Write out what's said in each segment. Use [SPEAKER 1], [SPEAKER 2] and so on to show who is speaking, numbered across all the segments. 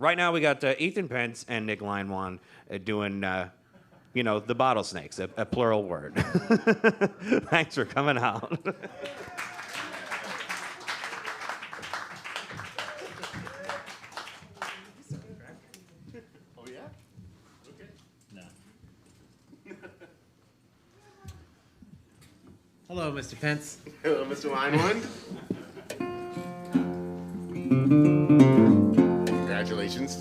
[SPEAKER 1] Right now we got Ethan Pence and Nick Leinwand doing, the bottle snakes, a plural word. Thanks for coming out.
[SPEAKER 2] Oh, yeah? Okay.
[SPEAKER 3] No.
[SPEAKER 4] Hello, Mr. Pence.
[SPEAKER 2] Hello, Mr. Leinwand. Congratulations.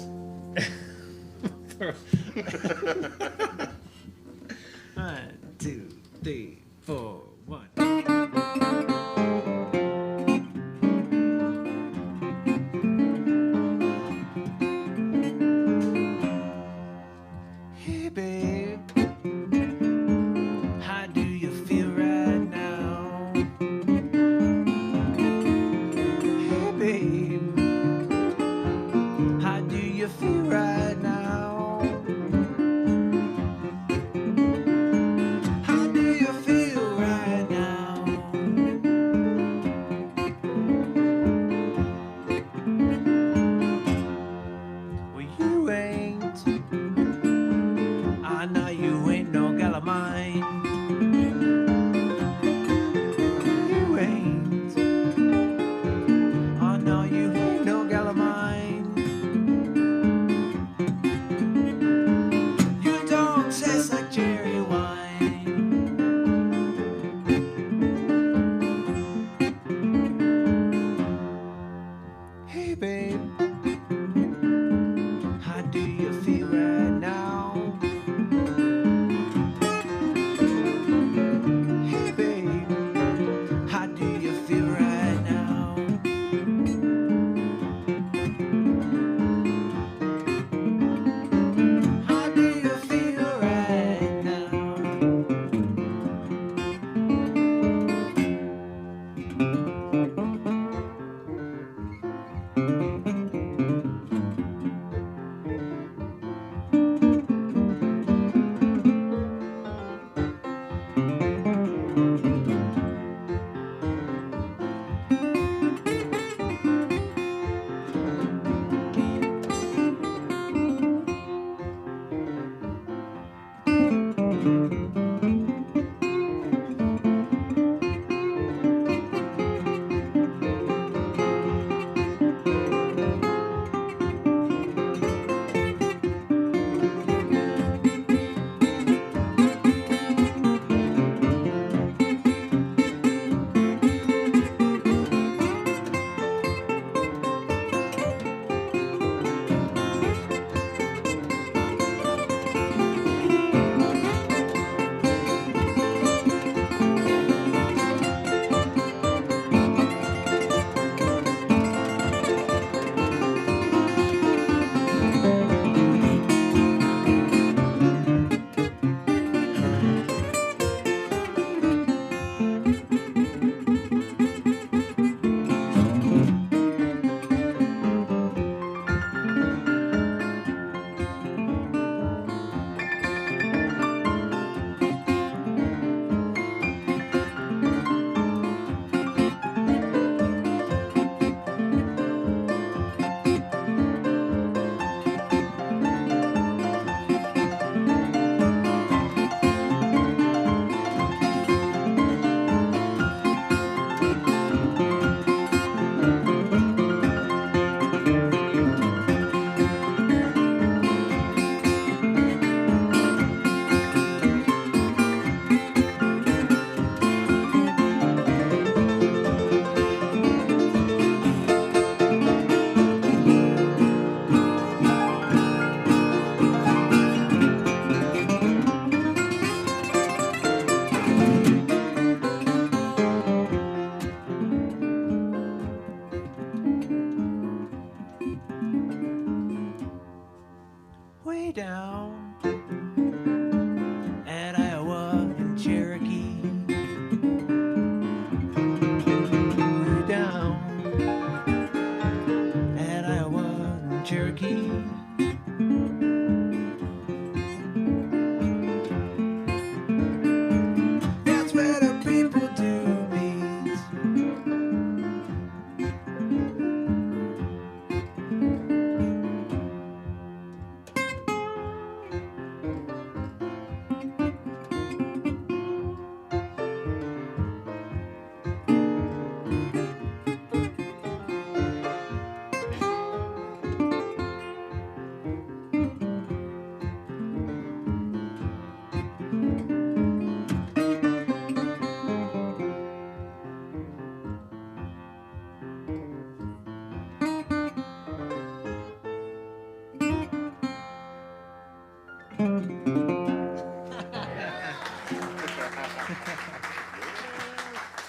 [SPEAKER 4] 1, 2, 3, 4, 1. Hey, babe. How do you feel right now? Hey, babe. How do you feel right now? How do you feel right now?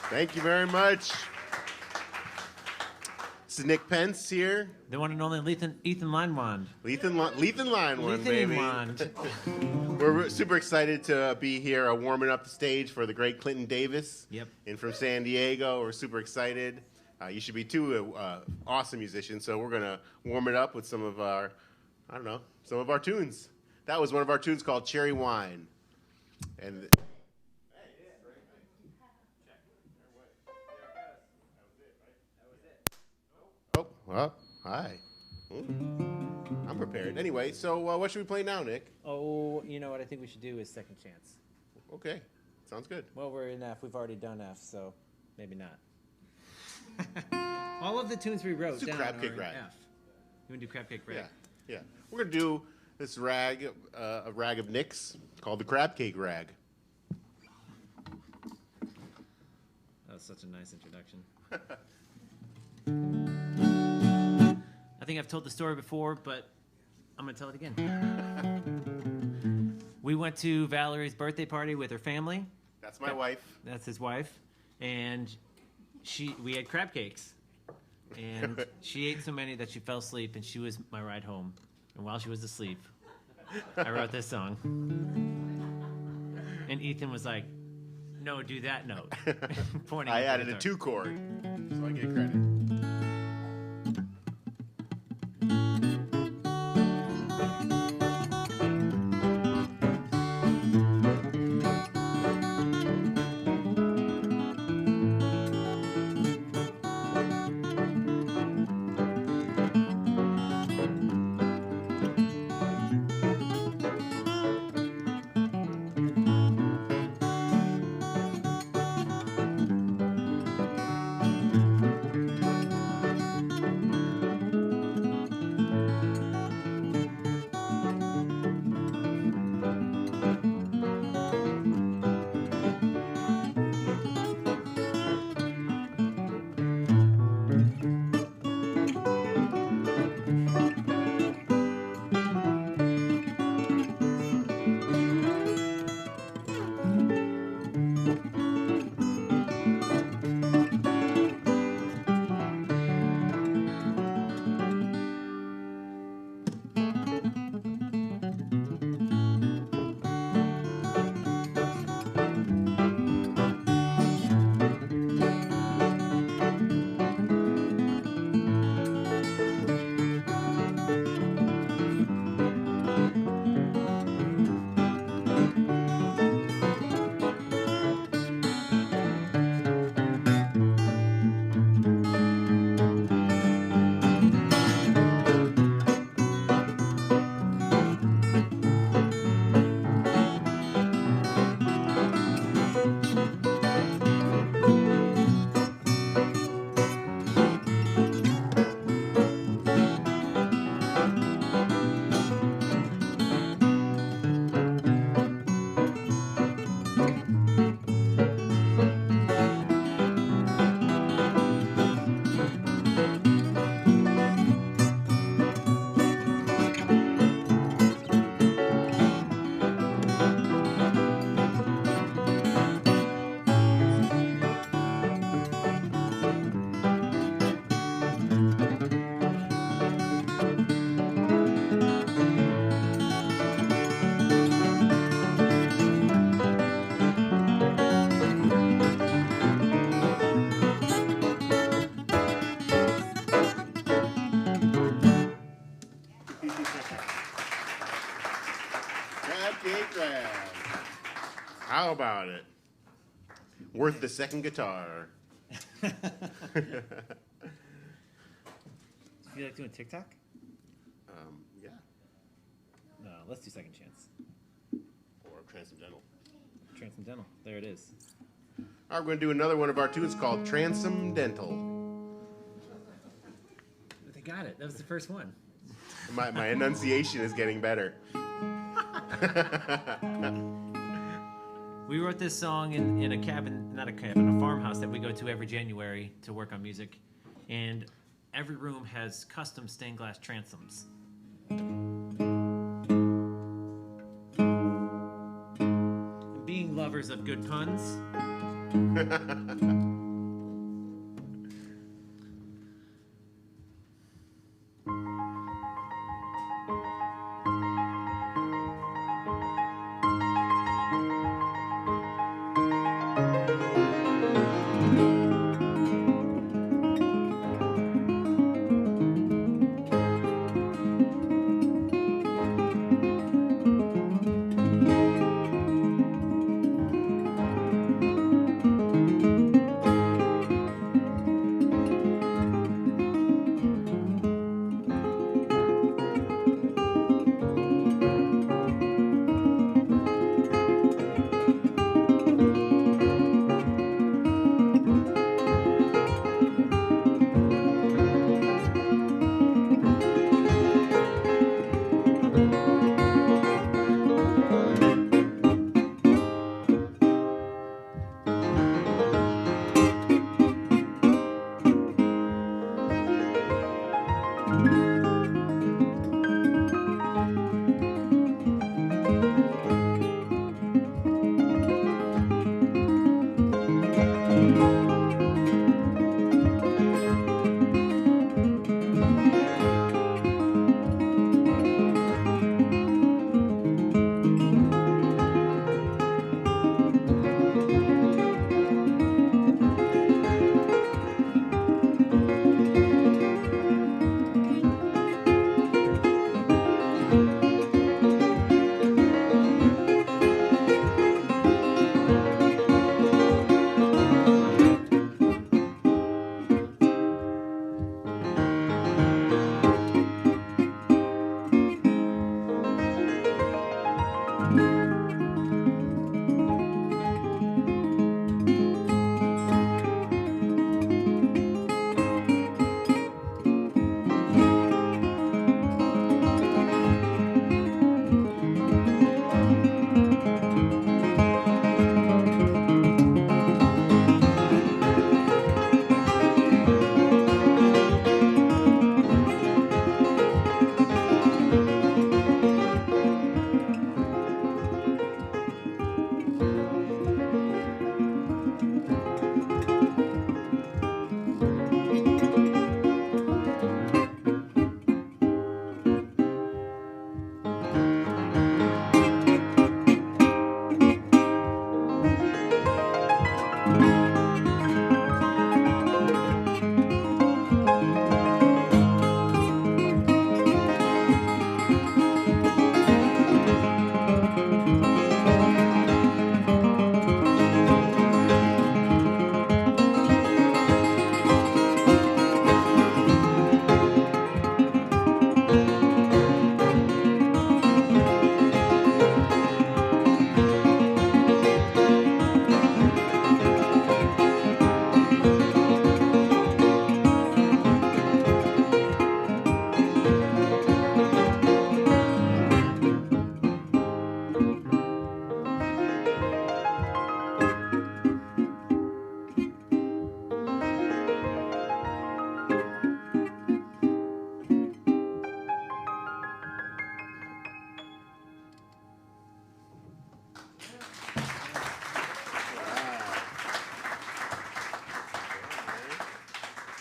[SPEAKER 2] Thank you very much. This is Nick Pence here.
[SPEAKER 3] The one and only Ethan Leinwand.
[SPEAKER 2] Lethan Leinwand, baby.
[SPEAKER 3] Leinwand.
[SPEAKER 2] We're super excited to be here warming up the stage for the great Clinton Davis.
[SPEAKER 3] Yep.
[SPEAKER 2] And from San Diego, we're super excited. You should be too, awesome musicians. So we're going to warm it up with some of our, some of our tunes. That was one of our tunes called Cherry Wine. And oh, well, hi. I'm prepared. Anyway, so what should we play now, Nick?
[SPEAKER 3] Oh, you know what I think we should do is Second Chance.
[SPEAKER 2] Okay, sounds good.
[SPEAKER 3] Well, we're in F. We've already done F, so maybe not. All of the tunes we wrote
[SPEAKER 2] Let's do
[SPEAKER 3] down
[SPEAKER 2] Crab
[SPEAKER 3] are
[SPEAKER 2] Cake
[SPEAKER 3] in
[SPEAKER 2] Rag.
[SPEAKER 3] F. You want to do Crab Cake Rag?
[SPEAKER 2] Yeah. We're gonna do this rag, a rag of Nick's called the Crab Cake Rag.
[SPEAKER 3] That was such a nice introduction. I think I've told the story before, but I'm going to tell it again. We went to Valerie's birthday party with her family.
[SPEAKER 2] That's my wife.
[SPEAKER 3] That's his wife. And we had crab cakes. And she ate so many that she fell asleep, and she was my ride home. And while she was asleep, I wrote this song. And Ethan was like, no, do that note. Pointing
[SPEAKER 2] I
[SPEAKER 3] at the
[SPEAKER 2] added a
[SPEAKER 3] guitar.
[SPEAKER 2] 2-chord, so I get credit. How about it? Worth the second guitar.
[SPEAKER 3] You like doing TikTok?
[SPEAKER 2] Yeah.
[SPEAKER 3] No, let's do Second Chance.
[SPEAKER 2] Or Transcendental.
[SPEAKER 3] Transcendental. There it is.
[SPEAKER 2] All right, we're going to do another one of our tunes called Transcendental.
[SPEAKER 3] They got it. That was the first one.
[SPEAKER 2] My enunciation is getting better.
[SPEAKER 3] We wrote this song in a cabin, not a cabin, a farmhouse that we go to every January to work on music. And every room has custom stained glass transoms. And being lovers lovers of good puns.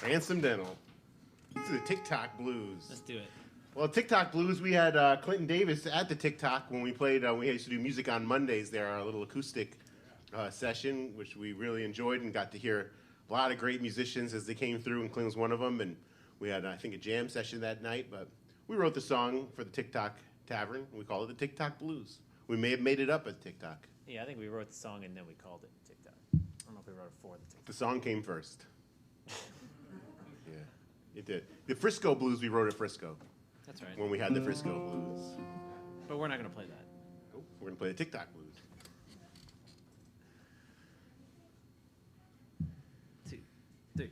[SPEAKER 2] Transcendental. This is the TikTok Blues.
[SPEAKER 3] Let's do it.
[SPEAKER 2] Well, TikTok Blues, we had Clinton Davis at the TikTok when we played. We used to do music on Mondays there, our little acoustic session, which we really enjoyed and got to hear a lot of great musicians as they came through, and Clinton was one of them. And we had, I think, a jam session that night. But we wrote the song for the TikTok Tavern, and we called it the TikTok Blues. We may have made it up at TikTok.
[SPEAKER 3] Yeah, I think we wrote the song and then we called it TikTok. I don't know if we wrote it for the TikTok.
[SPEAKER 2] The song came first. Yeah, it did. The Frisco Blues, we wrote at Frisco
[SPEAKER 3] That's right.
[SPEAKER 2] when we had the Frisco Blues.
[SPEAKER 3] But we're not going to play that.
[SPEAKER 2] Nope, we're going to play the TikTok Blues.
[SPEAKER 3] 2, 3.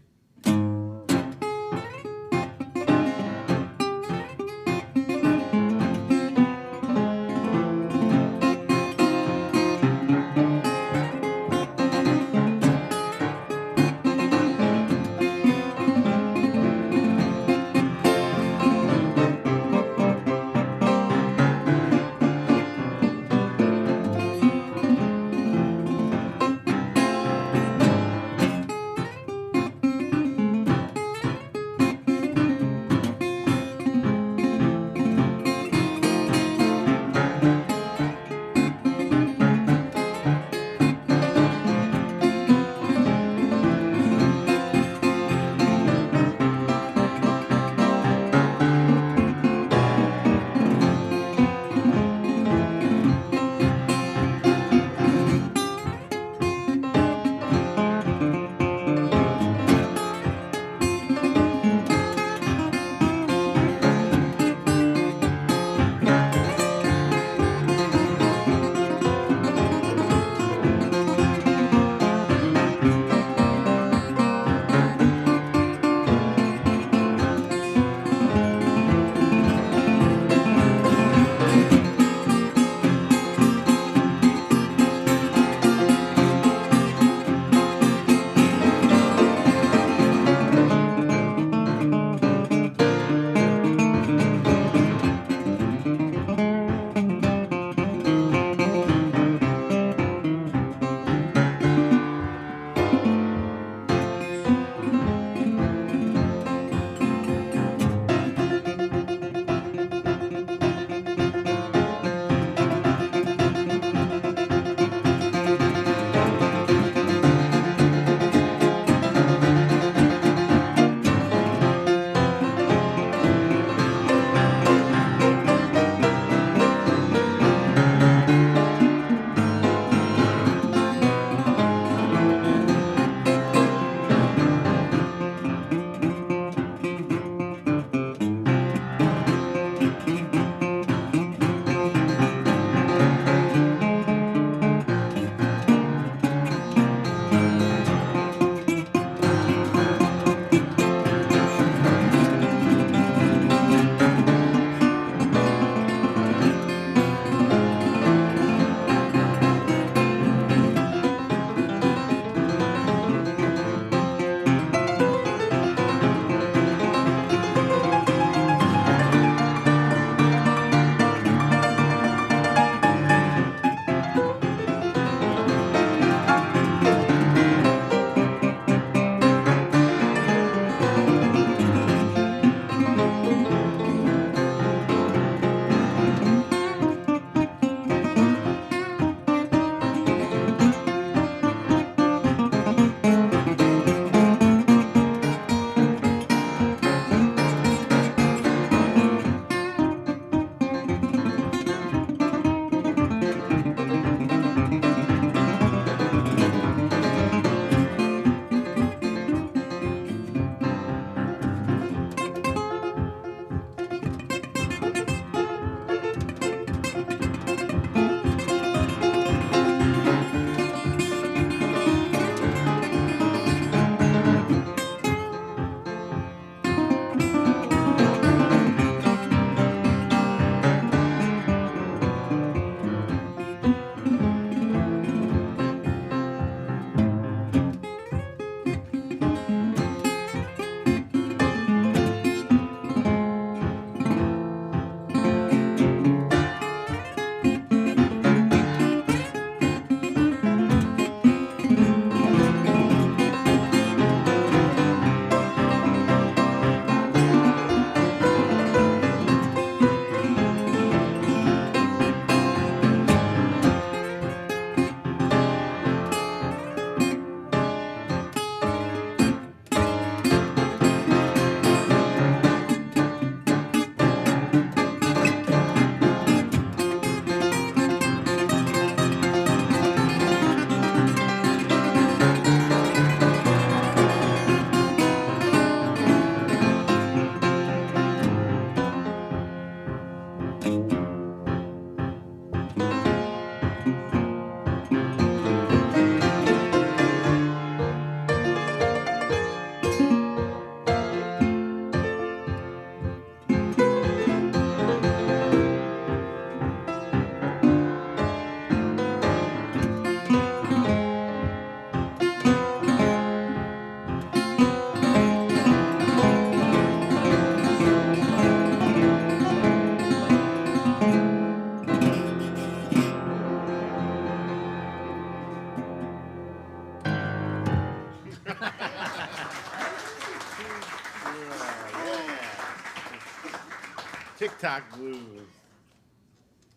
[SPEAKER 2] TikTok blues.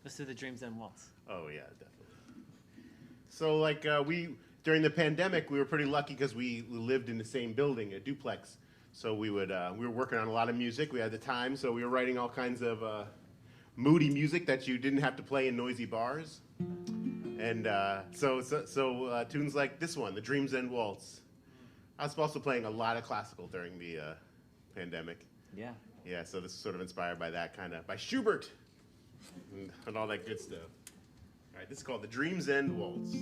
[SPEAKER 3] Let's do the Dreams End Waltz.
[SPEAKER 2] Oh yeah, definitely. So like during the pandemic, we were pretty lucky because we lived in the same building, a duplex. So we were working on a lot of music. We had the time, so we were writing all kinds of moody music that you didn't have to play in noisy bars. And so tunes like this one, the Dreams End Waltz. I was also playing a lot of classical during the pandemic.
[SPEAKER 3] Yeah.
[SPEAKER 2] Yeah, so this is sort of inspired by that by Schubert and all that good stuff. All right, this is called the Dreams End Waltz.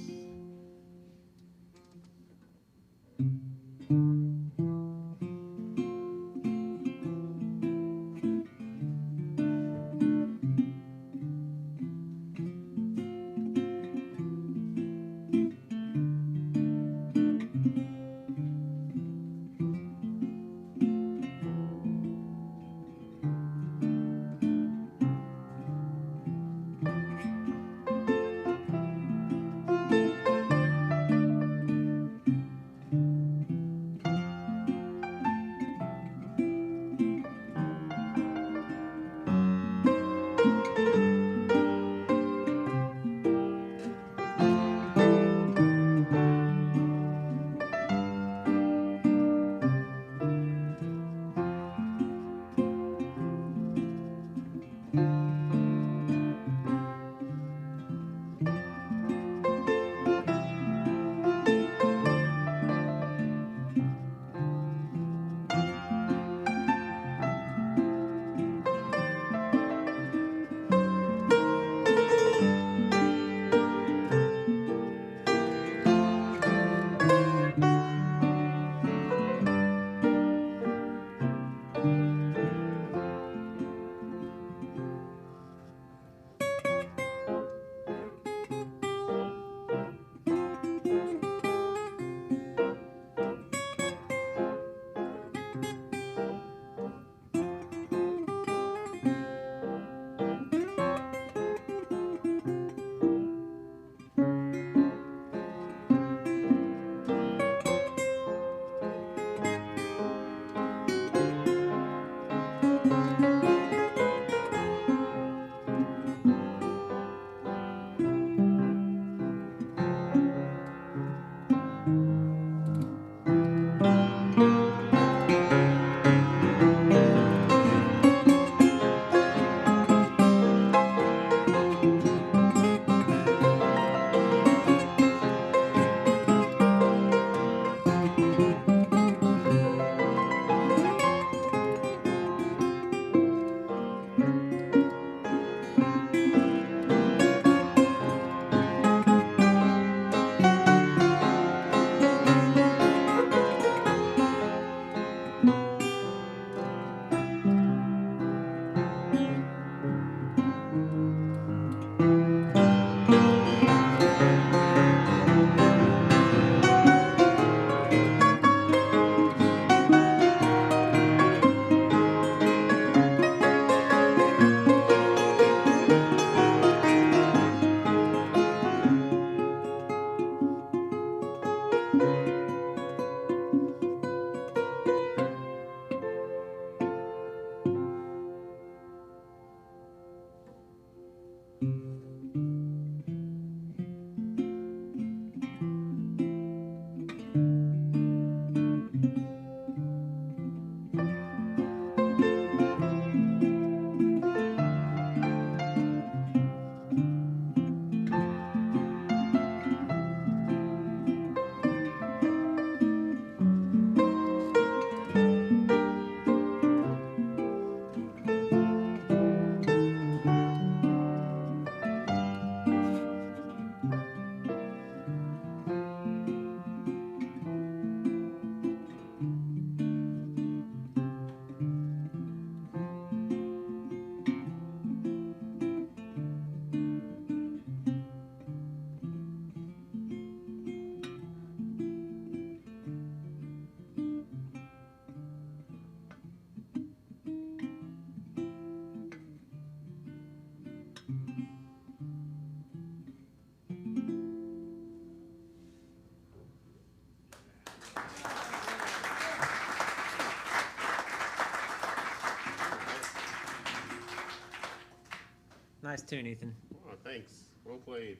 [SPEAKER 3] Nice tune, Ethan.
[SPEAKER 2] Oh, thanks. Well played.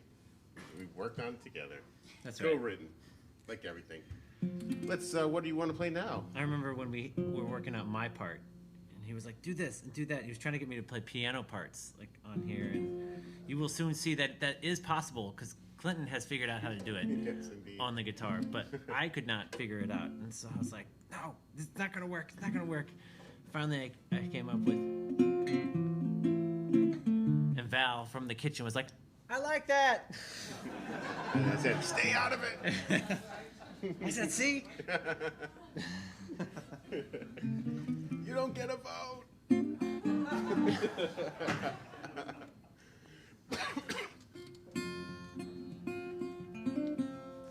[SPEAKER 2] We worked on it together.
[SPEAKER 3] That's right.
[SPEAKER 2] Co-written, like everything. Let's. What do you want to play now?
[SPEAKER 3] I remember when we were working out my part, and he was like, "Do this and do that." He was trying to get me to play piano parts, like on here, and you will soon see that that is possible because Clinton has figured out how to do it
[SPEAKER 2] Yes, indeed.
[SPEAKER 3] on the guitar, but I could not figure it out, and so I was like, "No, this is not gonna work. It's not gonna work." Finally, I came up with, and Val from the kitchen was like, "I like that."
[SPEAKER 2] And I said, "Stay out of it."
[SPEAKER 3] I said, "See."
[SPEAKER 2] You don't get a vote.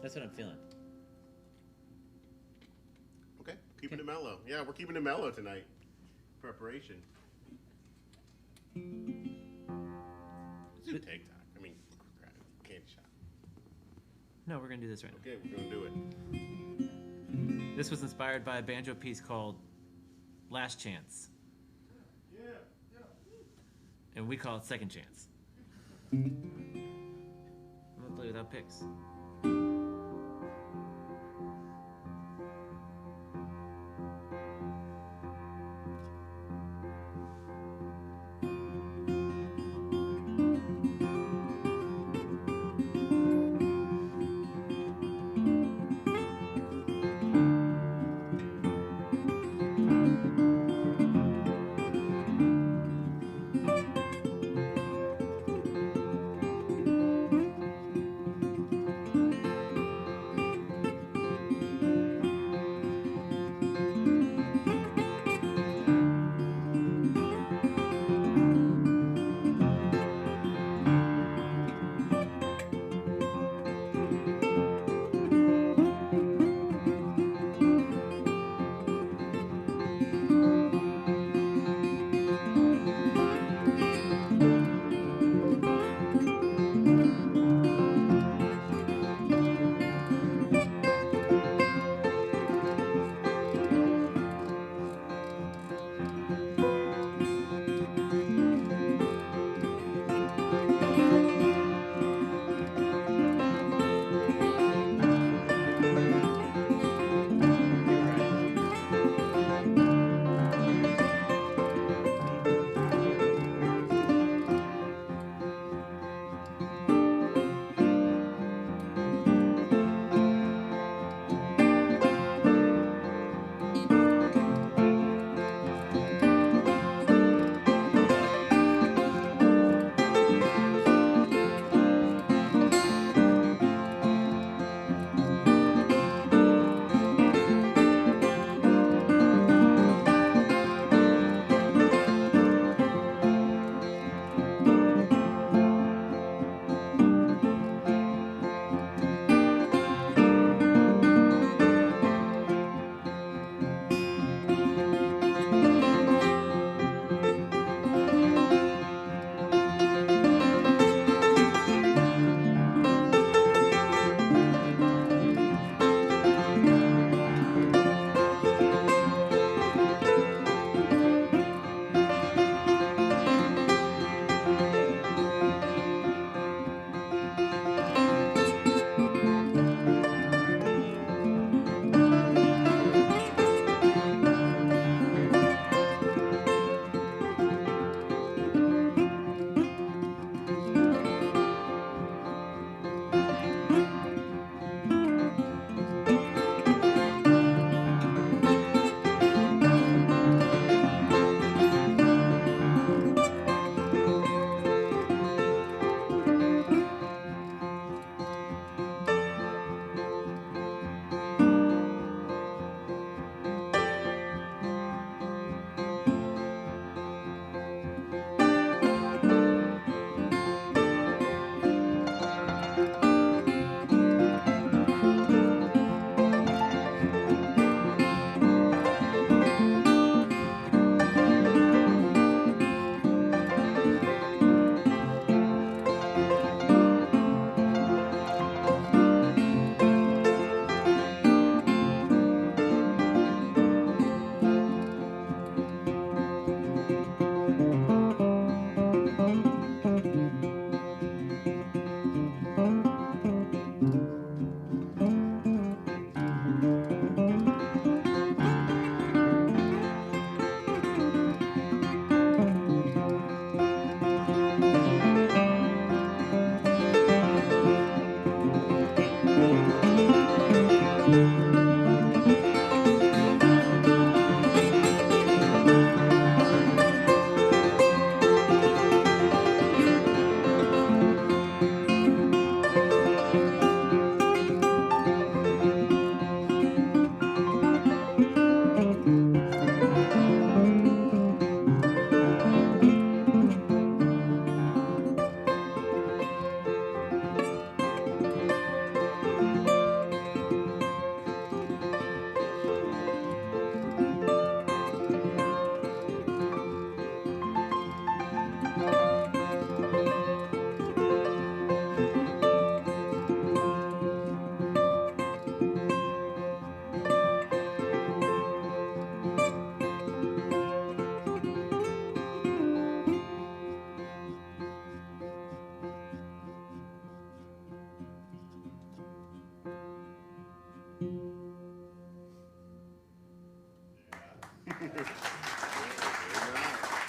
[SPEAKER 3] That's what I'm feeling.
[SPEAKER 2] Okay, keeping it mellow. Yeah, we're keeping it mellow tonight. Preparation. Let's do TikTok. I mean, candy shop.
[SPEAKER 3] No, we're gonna do this right now.
[SPEAKER 2] Okay, we're gonna do it.
[SPEAKER 3] This was inspired by a banjo piece called Last Chance. And we call it Second Chance. I'm gonna play without picks.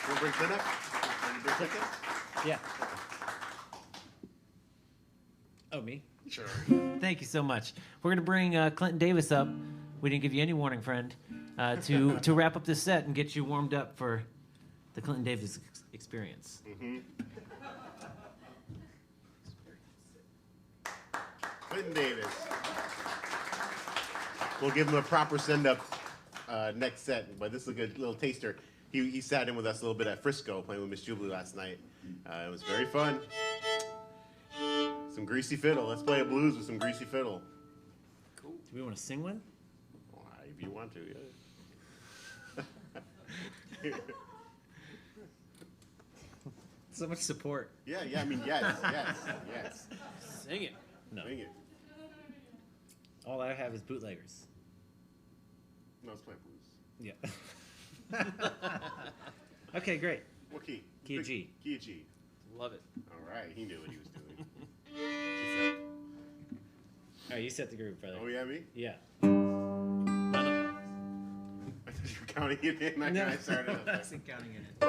[SPEAKER 2] Wanna bring Clint up? Wanna bring Clint up?
[SPEAKER 3] Yeah. Oh, me?
[SPEAKER 2] Sure.
[SPEAKER 3] Thank you so much. We're gonna bring Clinton Davis up. We didn't give you any warning, friend, to wrap up this set and get you warmed up for the Clinton Davis experience.
[SPEAKER 2] Clinton Davis. We'll give him a proper send-up next set, but this is a good little taster. He sat in with us a little bit at Frisco playing with Miss Jubilee last night. It was very fun. Some greasy fiddle. Let's play a blues with some greasy fiddle.
[SPEAKER 3] Do we want to sing one?
[SPEAKER 2] Well, if you want to, yeah.
[SPEAKER 3] So much support.
[SPEAKER 2] Yeah, I mean, yes.
[SPEAKER 3] Sing it. No.
[SPEAKER 2] Sing it.
[SPEAKER 3] All I have is bootleggers.
[SPEAKER 2] No, let's play blues.
[SPEAKER 3] Yeah. Okay, great.
[SPEAKER 2] What key?
[SPEAKER 3] Key of G.
[SPEAKER 2] Key of G.
[SPEAKER 3] Love it.
[SPEAKER 2] All right, he knew what he was doing.
[SPEAKER 3] All right, you set the groove, brother.
[SPEAKER 2] Oh, yeah, me?
[SPEAKER 3] Yeah.
[SPEAKER 2] I thought you were counting it in. I started up.
[SPEAKER 3] I wasn't counting it in.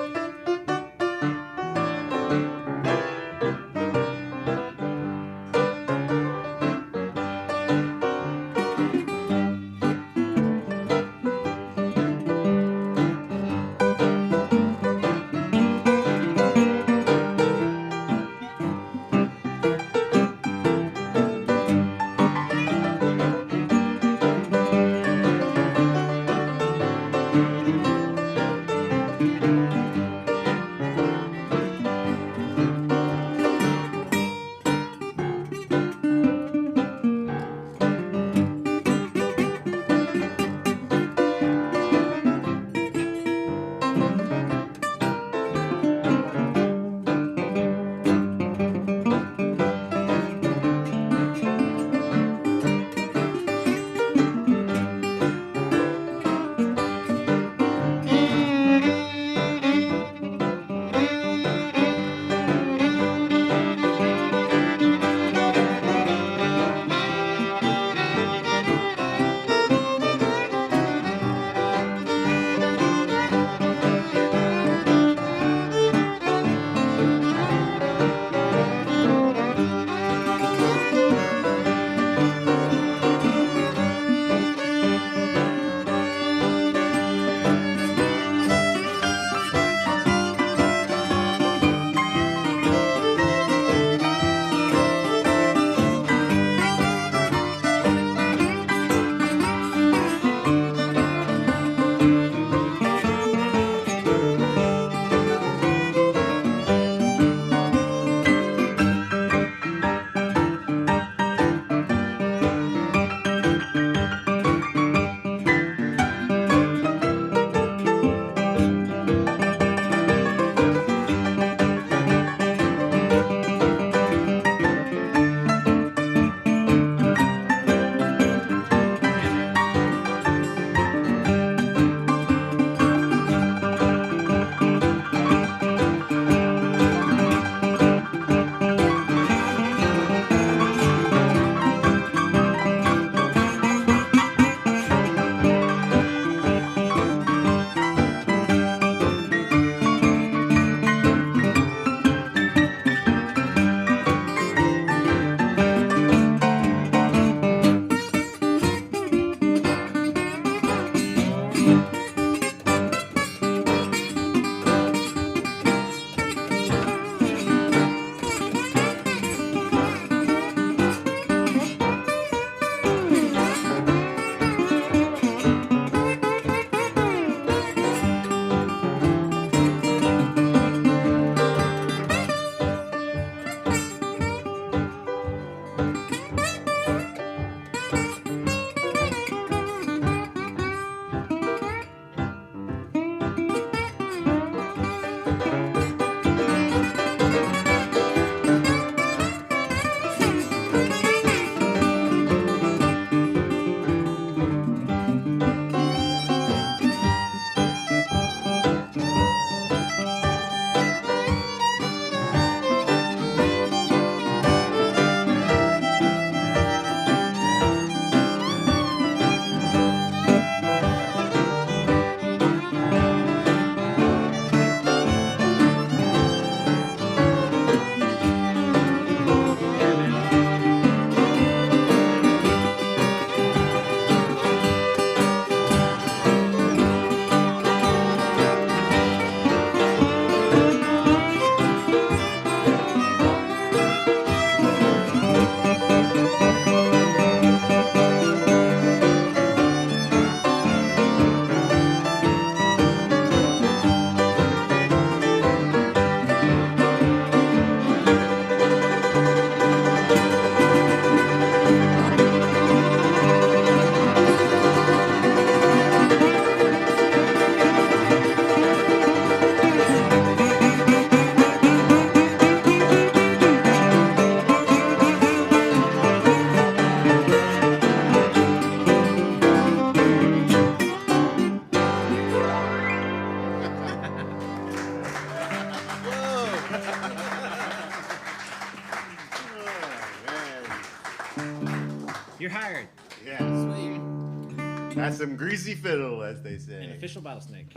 [SPEAKER 2] That's some greasy fiddle, as they say.
[SPEAKER 3] An official bottle snake.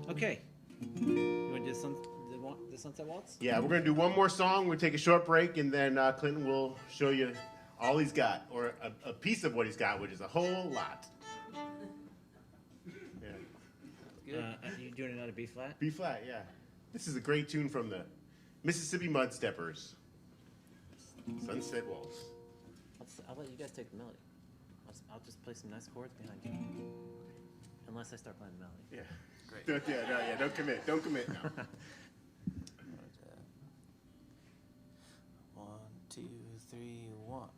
[SPEAKER 3] Okay. You want to do the Sunset Waltz?
[SPEAKER 2] Yeah, we're going to do one more song. We'll take a short break, and then Clinton will show you all he's got, or a piece of what he's got, which is a whole lot. Yeah.
[SPEAKER 3] Are you doing it on a B flat?
[SPEAKER 2] B flat, yeah. This is a great tune from the Mississippi Mudsteppers. Sunset Waltz.
[SPEAKER 3] I'll let you guys take the melody. I'll just play some nice chords behind you. Unless I start playing the melody.
[SPEAKER 2] Yeah.
[SPEAKER 3] Great.
[SPEAKER 2] Don't commit. Don't commit now.
[SPEAKER 4] 1, 2, 3, 1.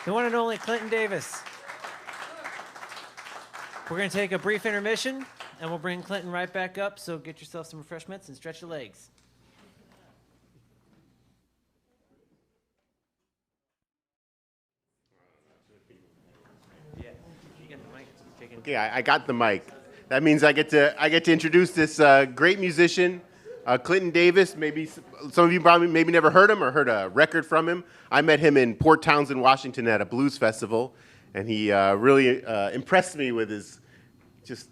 [SPEAKER 3] the one and only Clinton Davis. We're going to take a brief intermission, and we'll bring Clinton right back up, so get yourself some refreshments and stretch your legs. Yeah, you got the mic.
[SPEAKER 2] Okay, I got the mic. That means I get to introduce this great musician, Clinton Davis. Maybe some of you probably maybe never heard him or heard a record from him. I met him in Port Townsend, Washington, at a blues festival, and he really impressed me with his just.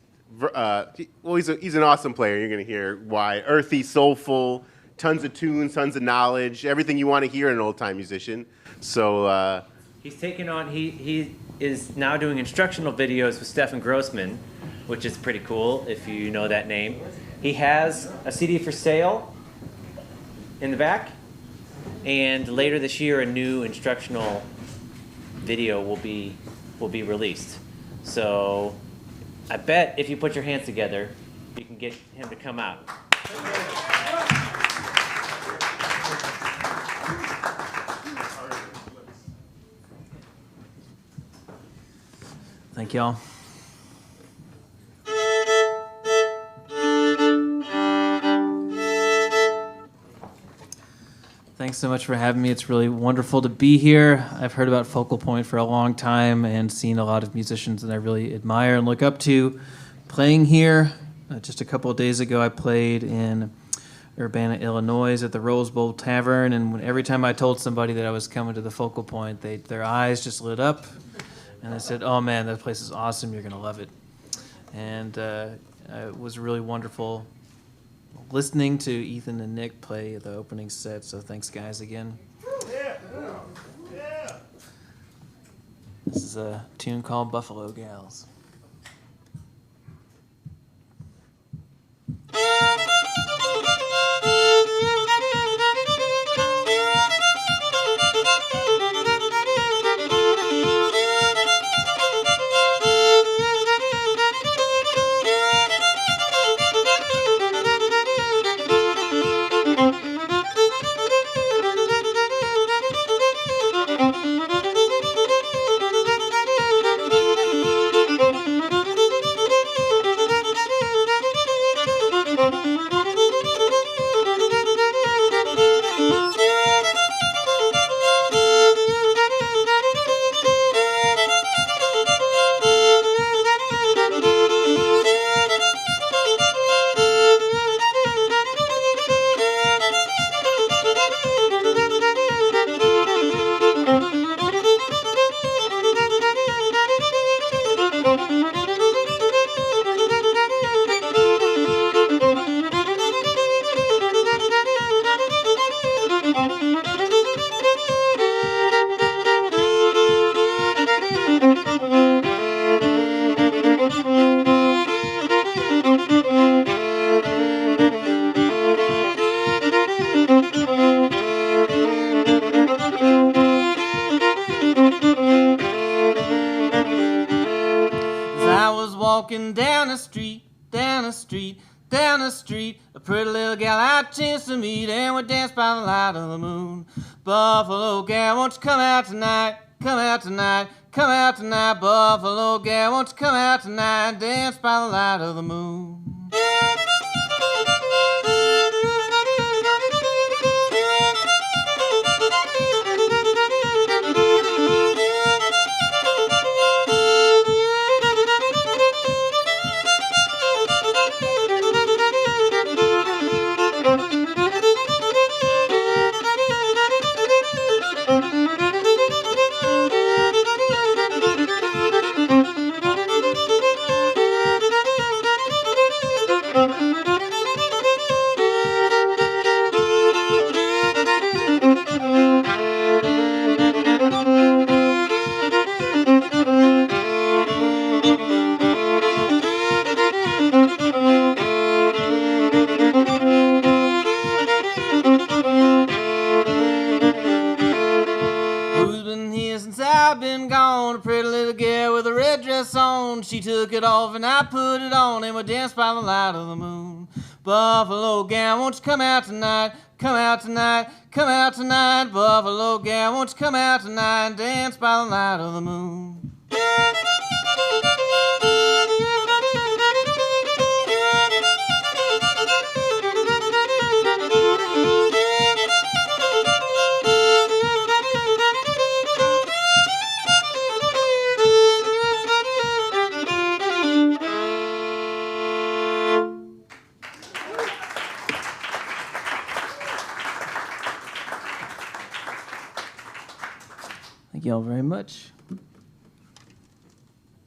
[SPEAKER 2] He's an awesome player. You're going to hear why. Earthy, soulful, tons of tunes, tons of knowledge, everything you want to hear in an old-time musician. So
[SPEAKER 3] he's taken on. He is now doing instructional videos with Stefan Grossman, which is pretty cool if you know that name. He has a CD for sale in the back, and later this year a new instructional video will be released. So I bet if you put your hands together, you can get him to come out. Thank y'all. Thanks so much for having me. It's really wonderful to be here. I've heard about Focal Point for a long time and seen a lot of musicians that I really admire and look up to playing here. Just a couple of days ago, I played in Urbana, Illinois at the Rose Bowl Tavern, and every time I told somebody that I was coming to the Focal Point, their eyes just lit up, and they said, "Oh man, that place is awesome. You're going to love it." And it was really wonderful listening to Ethan and Nick play the opening set, so thanks guys again. This is a tune called Buffalo Gals.
[SPEAKER 4] Walking down the street, down the street, down the street, a pretty little gal I chanced to meet, and we danced by the light of the moon. Buffalo gal, won't you come out tonight, come out tonight, come out tonight. Buffalo gal, won't you come out tonight, dance by the light of the moon. She took it off and I put it on, and we danced by the light of the moon. Buffalo gal, won't you come out tonight? Come out tonight, come out tonight. Buffalo gal, won't you come out tonight? Dance by the light of the moon. Thank you all very much.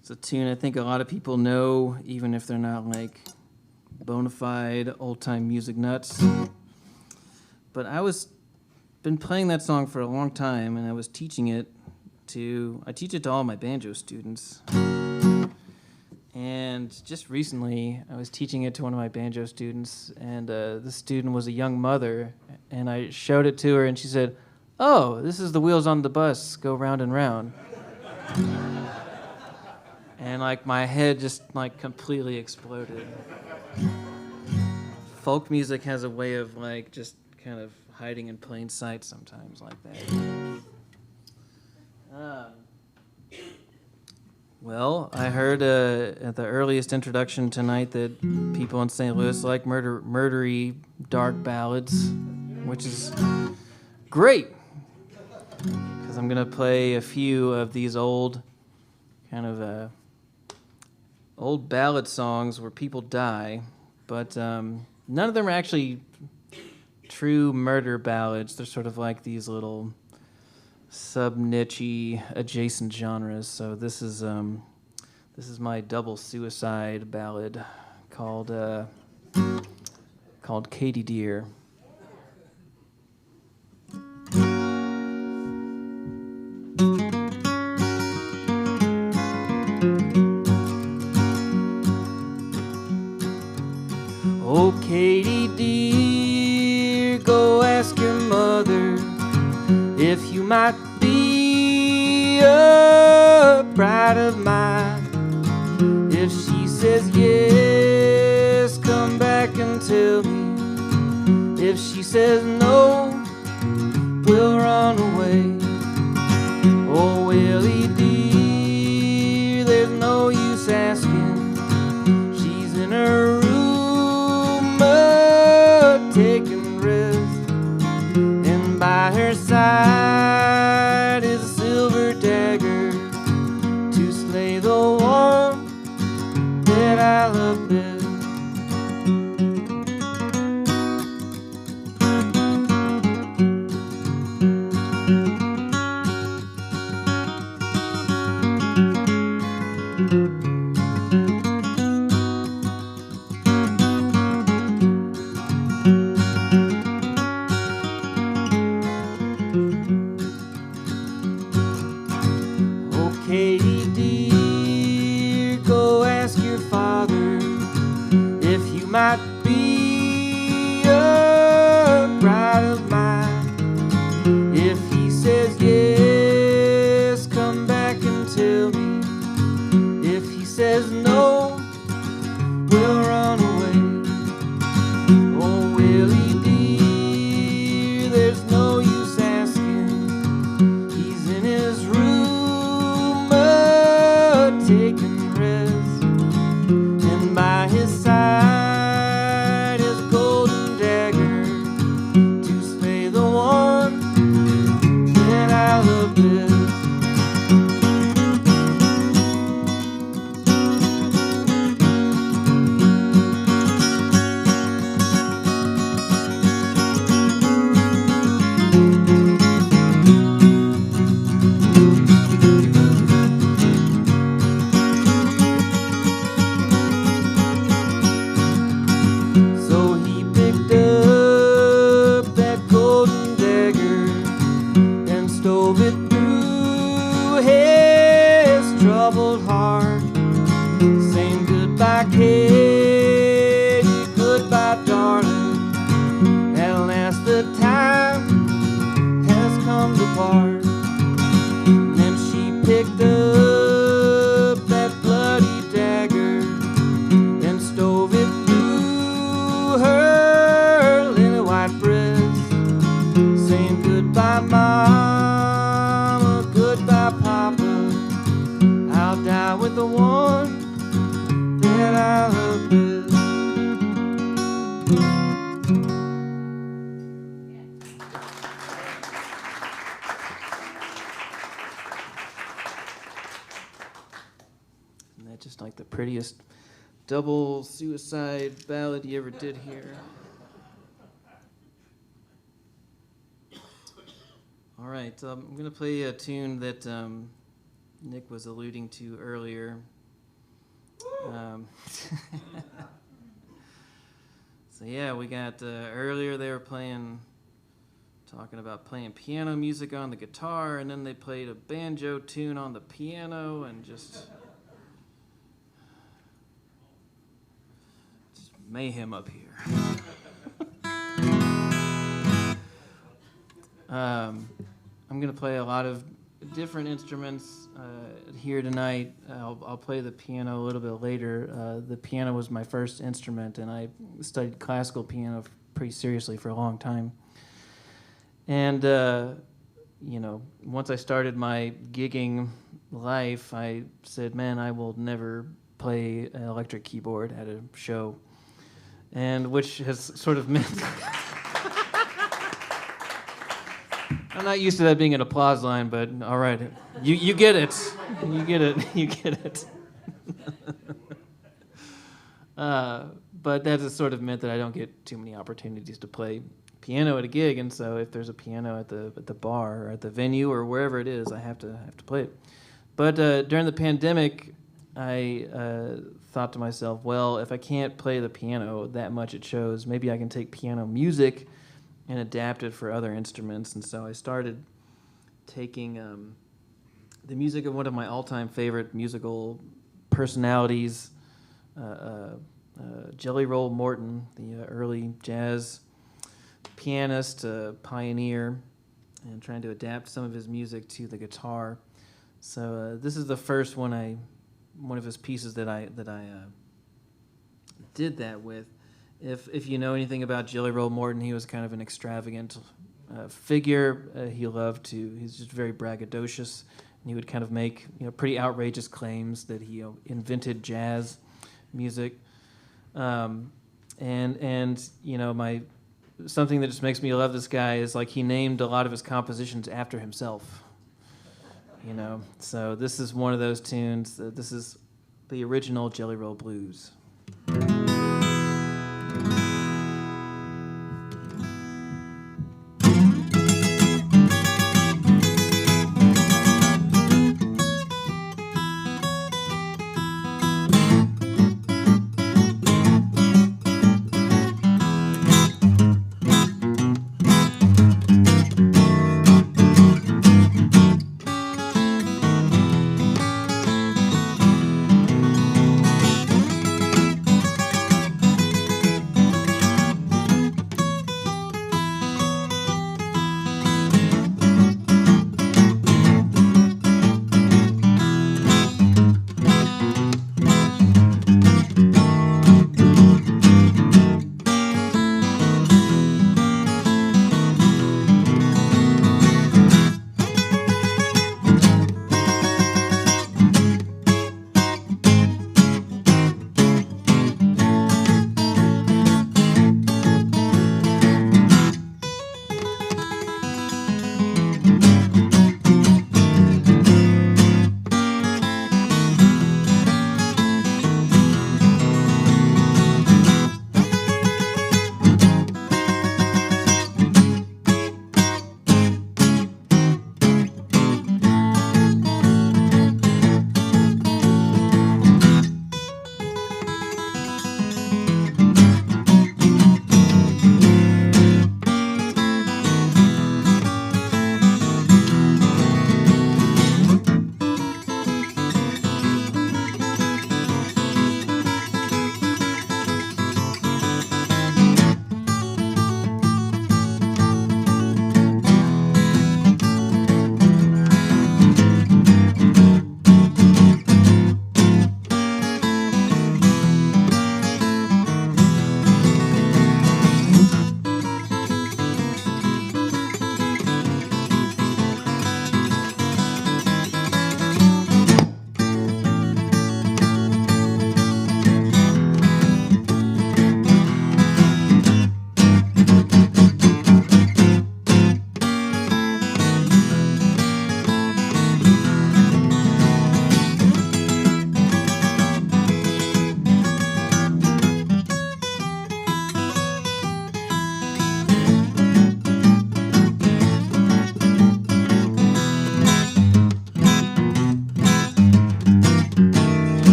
[SPEAKER 4] It's a tune I think a lot of people know, even if they're not like bona fide old-time music nuts. But been playing that song for a long time, and I was teaching it to all my banjo students. And just recently, I was teaching it to one of my banjo students, and this student was a young mother, and I showed it to her, and she said, "Oh, this is the wheels on the bus, go round and round." And like my head just like completely exploded. Folk music has a way of like just kind of hiding in plain sight sometimes like that. Well, I heard at the earliest introduction tonight that people in St. Louis like murdery dark ballads, which is great. Because I'm going to play a few of these old old ballad songs where people die, but none of them are actually true murder ballads. They're sort of like these little sub-niche-y adjacent genres. So this is my double suicide ballad called Katy Deer. Oh, Katy dear, go ask your mother if you might be a bride of mine. If she says yes, come back and tell me. If she says no, we'll run away. Oh, Willie dear, there's no use asking. She's in her room taking rest, and by her side is a silver dagger to slay the one that I love best. Katy dear, go ask your father if you might be a bride of mine. If he says yes, come back and tell me. If he says no, we'll run away. Oh, Willie dear, there's no use asking. He's in his room taking rest, and by his side double suicide ballad you ever did here. All right, I'm going to play a tune that Nick was alluding to earlier. So yeah, we got earlier they were talking about playing piano music on the guitar, and then they played a banjo tune on the piano, and just mayhem up here. I'm going to play a lot of different instruments here tonight. I'll play the piano a little bit later. The piano was my first instrument, and I studied classical piano pretty seriously for a long time. And, once I started my gigging life, I said, man, I will never play an electric keyboard at a show. And which has sort of meant... I'm not used to that being an applause line, but all right. You get it. You get it. You get it. But that has sort of meant that I don't get too many opportunities to play piano at a gig, and so if there's a piano at the bar or at the venue or wherever it is, I have to play it. But during the pandemic, I thought to myself, well, if I can't play the piano that much at shows, maybe I can take piano music and adapt it for other instruments. And so I started taking the music of one of my all-time favorite musical personalities, Jelly Roll Morton, the early jazz pianist, pioneer, and trying to adapt some of his music to the guitar. So this is the first one of his pieces that I did that with. If you know anything about Jelly Roll Morton, he was kind of an extravagant figure. He's just very braggadocious, and he would kind of make pretty outrageous claims that he invented jazz music. Something that just makes me love this guy is like he named a lot of his compositions after himself. So this is one of those tunes. This is the original Jelly Roll Blues.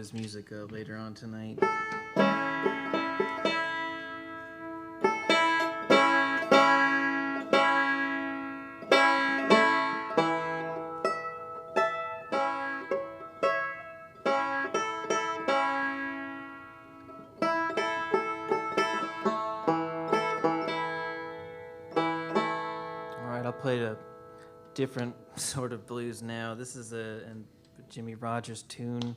[SPEAKER 4] his music later on tonight. I'll play a different sort of blues now. This is a Jimmy Rogers tune.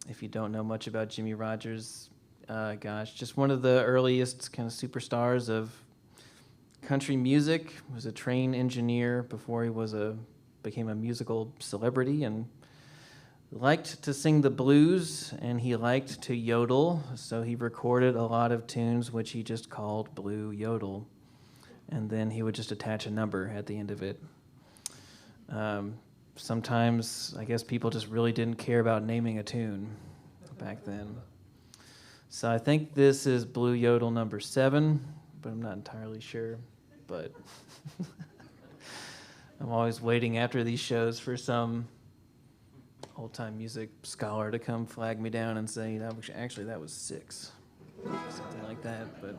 [SPEAKER 4] If you don't know much about Jimmy Rogers, just one of the earliest kind of superstars of country music. He was a train engineer before he became a musical celebrity, and liked to sing the blues, and he liked to yodel, so he recorded a lot of tunes which he just called blue yodel. And then he would just attach a number at the end of it. Sometimes, I guess people just really didn't care about naming a tune back then. So I think this is Blue Yodel number 7, but I'm not entirely sure. But I'm always waiting after these shows for some old-time music scholar to come flag me down and say, actually that was 6, something like that. But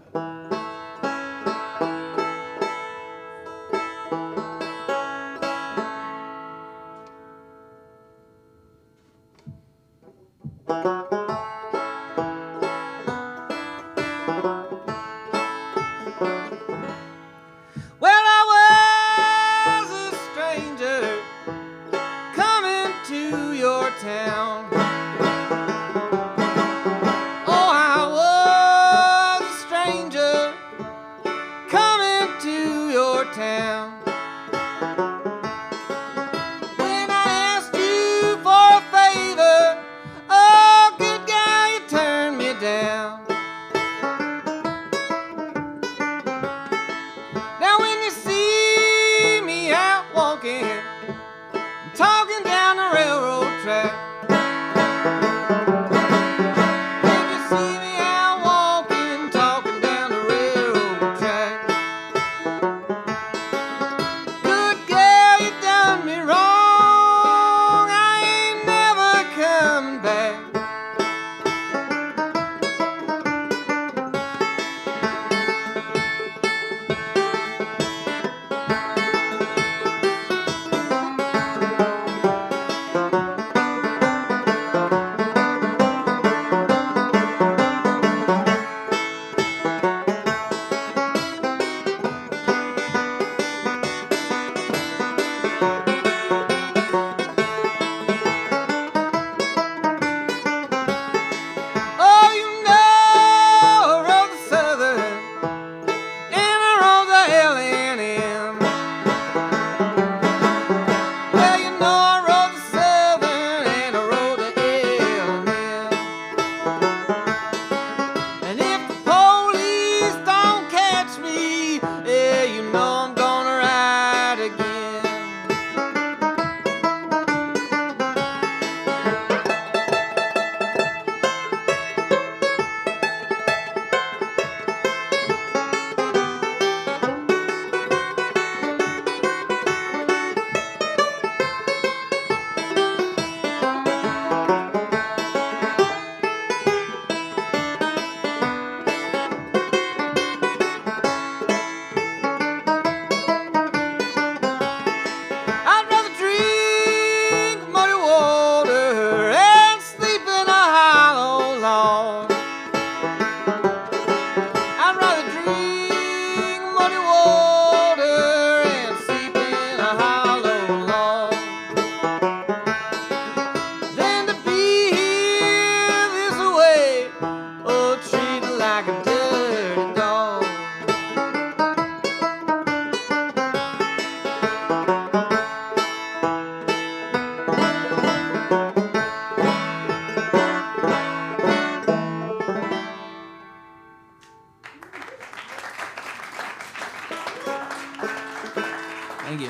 [SPEAKER 4] Thank you.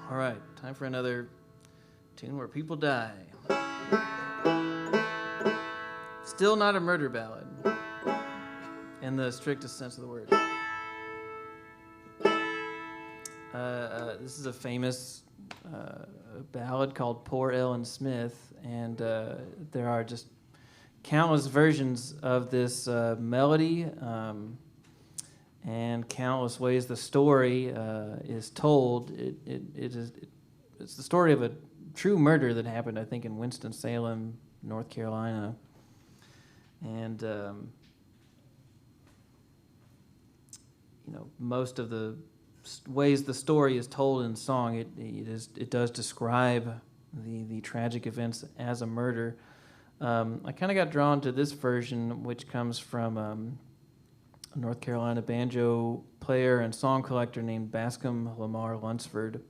[SPEAKER 4] All right, time for another tune where people die. Still not a murder ballad. in the strictest sense of the word. This is a famous ballad called Poor Ellen Smith, and there are just countless versions of this melody, and countless ways the story is told. It's the story of a true murder that happened, I think, in Winston-Salem, North Carolina. And, most of the ways the story is told in song, it does describe the tragic events as a murder. I kind of got drawn to this version, which comes from a North Carolina banjo player and song collector named Bascom Lamar Lunsford.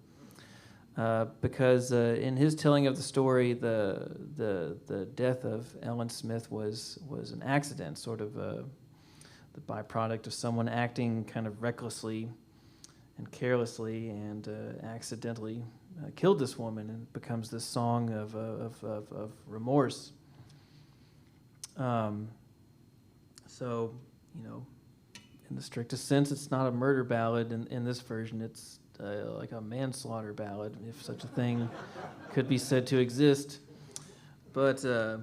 [SPEAKER 4] Because in his telling of the story, the death of Ellen Smith was an accident, sort of the byproduct of someone acting kind of recklessly and carelessly and accidentally killed this woman, and it becomes this song of remorse. So, in the strictest sense, it's not a murder ballad. In this version, it's like a manslaughter ballad, if such a thing could be said to exist. But yeah,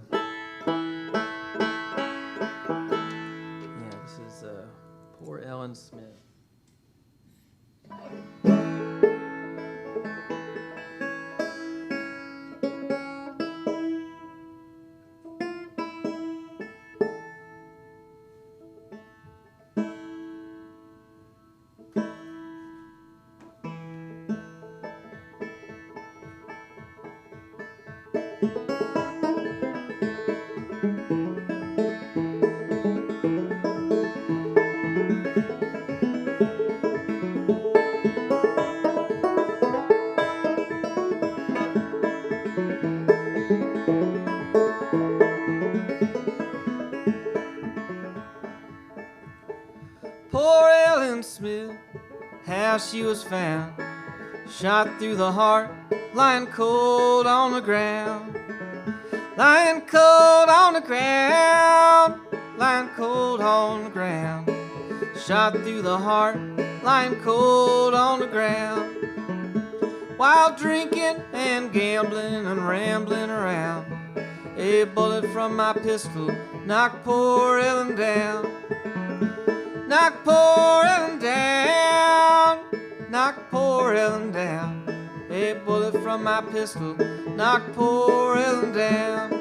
[SPEAKER 4] this is Poor Ellen Smith. Poor Ellen Smith, how she was found, shot through the heart, lying cold on the ground. Lying cold on the ground, lying cold on the ground. Shot through the heart, lying cold on the ground. While drinking and gambling and rambling around, a bullet from my pistol knocked poor Ellen down. Knock poor Ellen down, knock poor Ellen down. A bullet from my pistol knocked poor Ellen down.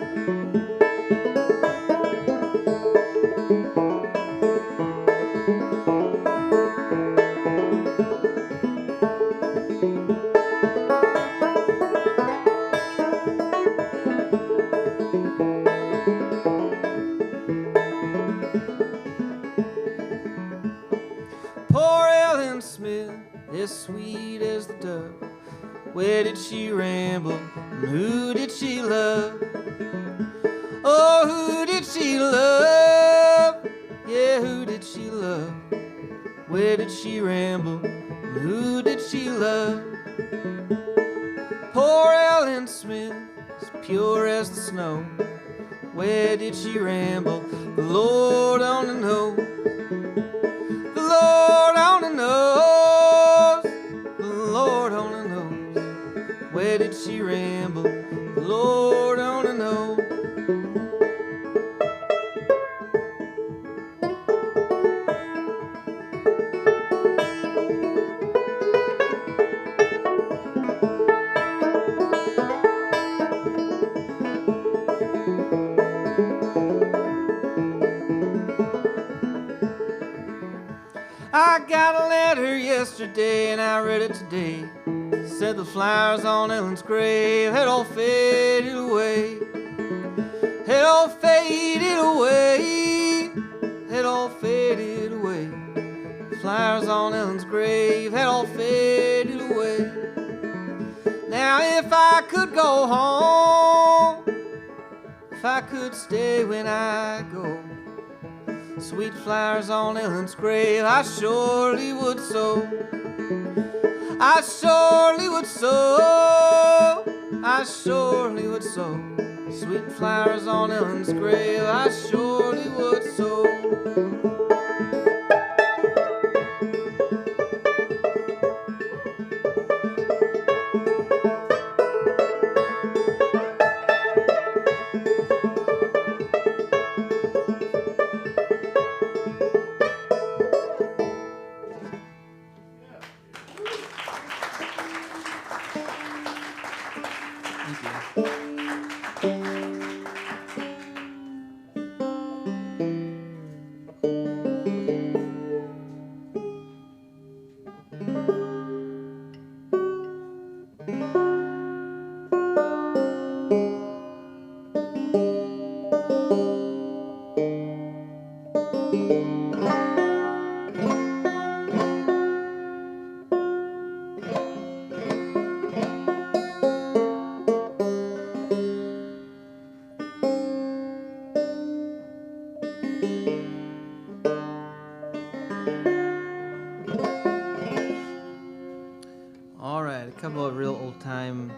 [SPEAKER 4] Poor Ellen Smith, as sweet as the dove. Where did she ramble? And who did she love? Oh, who did she love? Yeah, who did she love? Where did she ramble? And who did she love? Poor Ellen Smith, as pure as the snow. Where did she ramble? The Lord only knows. The Lord only knows. The Lord only knows. Where did she ramble? The Lord only knows. I got a letter yesterday and I read it today. Said the flowers on Ellen's grave had all faded away. Had all faded away. Had all faded away. The flowers on Ellen's grave had all faded away. Now if I could go home, if I could stay when I go, sweet flowers on Ellen's grave, I surely would so. I surely would so. I surely would so. Sweet flowers on Ellen's grave, I surely would so. Thank you. All right, a couple of real old-time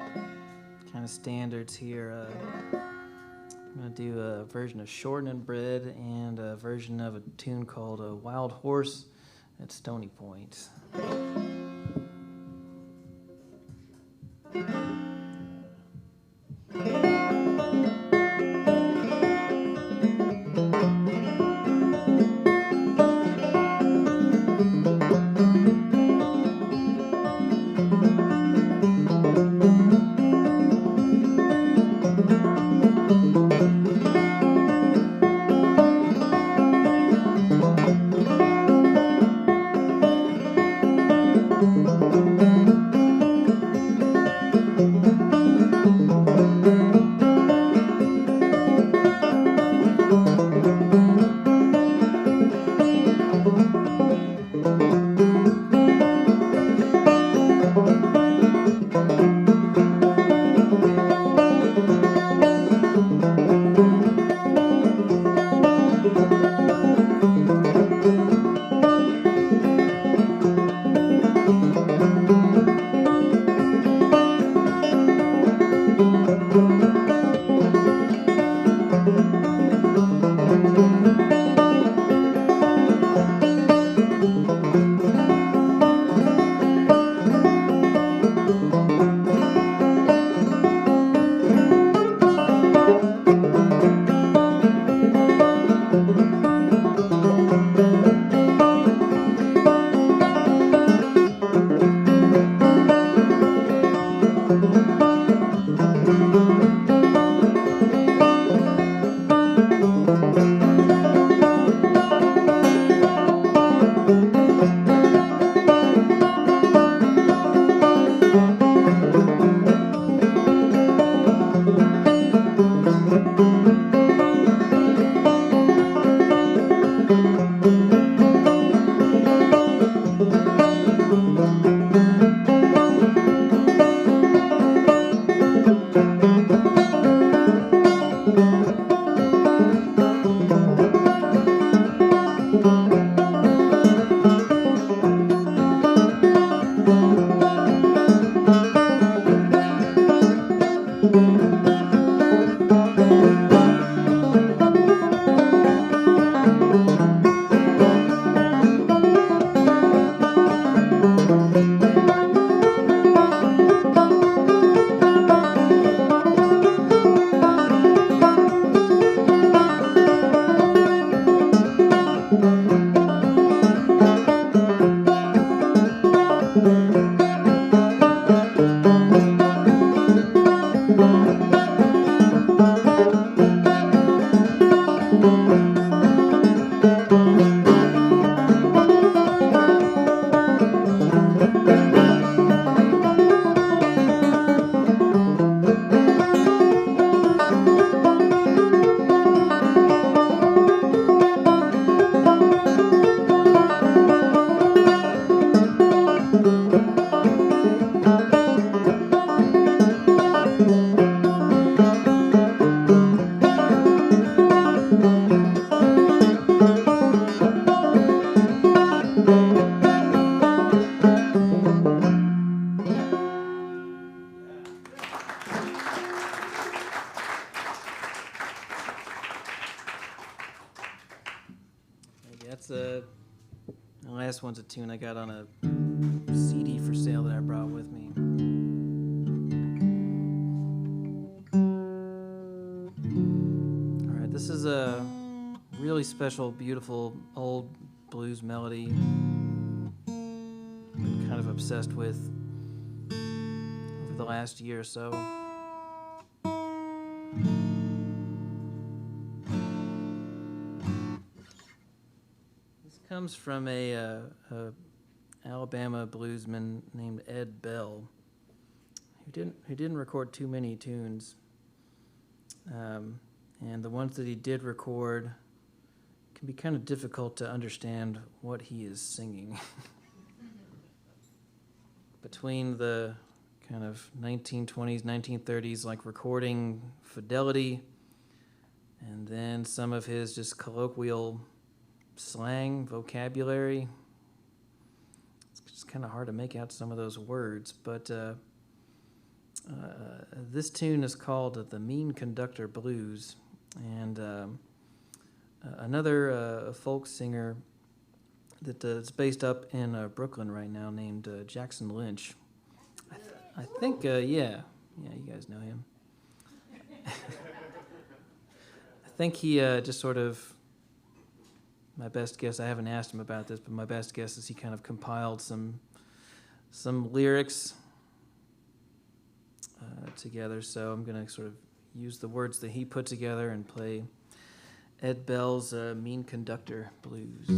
[SPEAKER 4] kind of standards here. I'm going to do a version of Shortening Bread and a version of a tune called Wild Horse at Stony Point. That's the last one's a tune I got on a CD for sale that I brought with me. All right, this is a really special, beautiful old blues melody. Been kind of obsessed with over the last year or so. This comes from a Alabama bluesman named Ed Bell, who didn't record too many tunes, and the ones that he did record can be kind of difficult to understand what he is singing. Between the kind of 1920s, 1930s, like recording fidelity, and then some of his just colloquial slang, vocabulary. It's just kind of hard to make out some of those words, but this tune is called The Mean Conductor Blues, and another folk singer that's based up in Brooklyn right now named Jackson Lynch. I think, yeah, you guys know him. I think he just sort of, my best guess, I haven't asked him about this, but my best guess is he kind of compiled some lyrics together, so I'm going to sort of use the words that he put together and play Ed Bell's Mean Conductor Blues.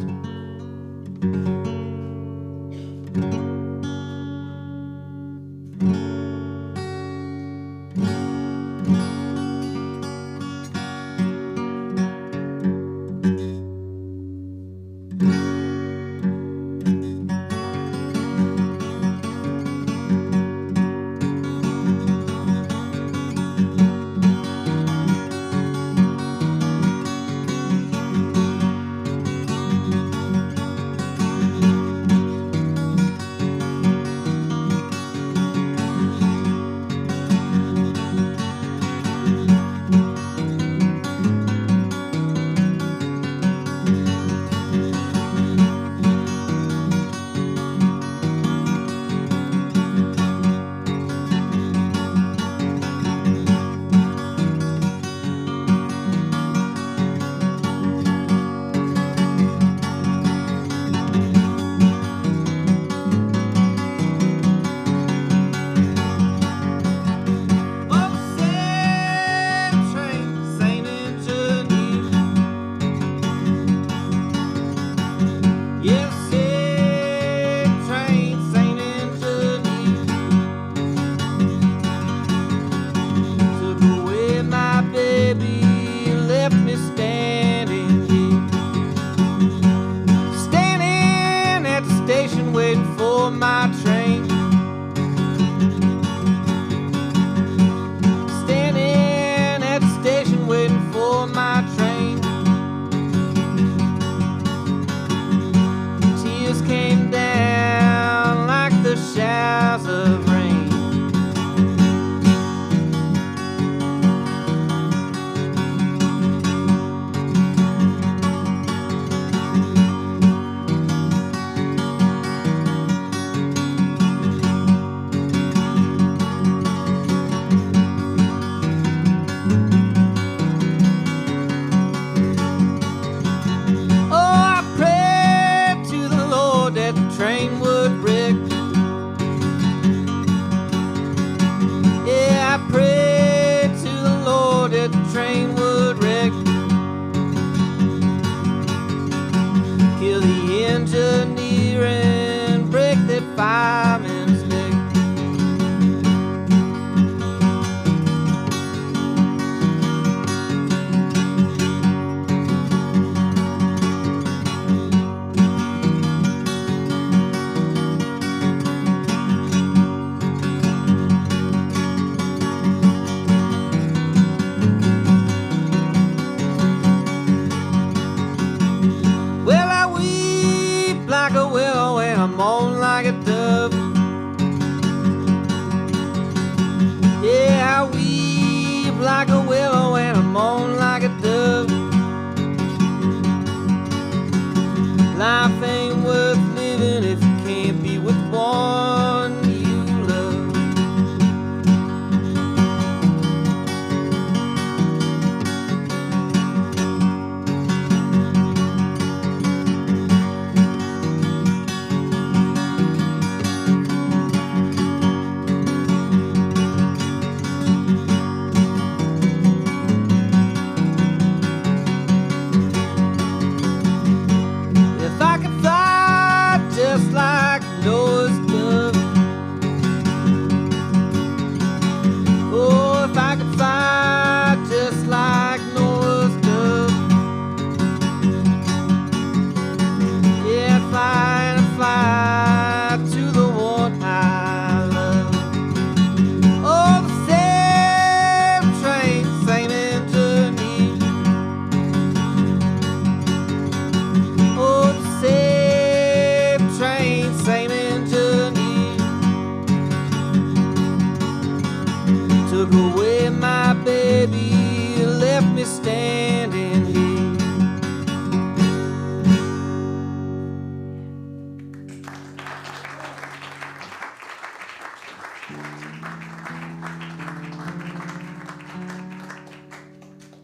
[SPEAKER 4] took away my baby, left me standing here.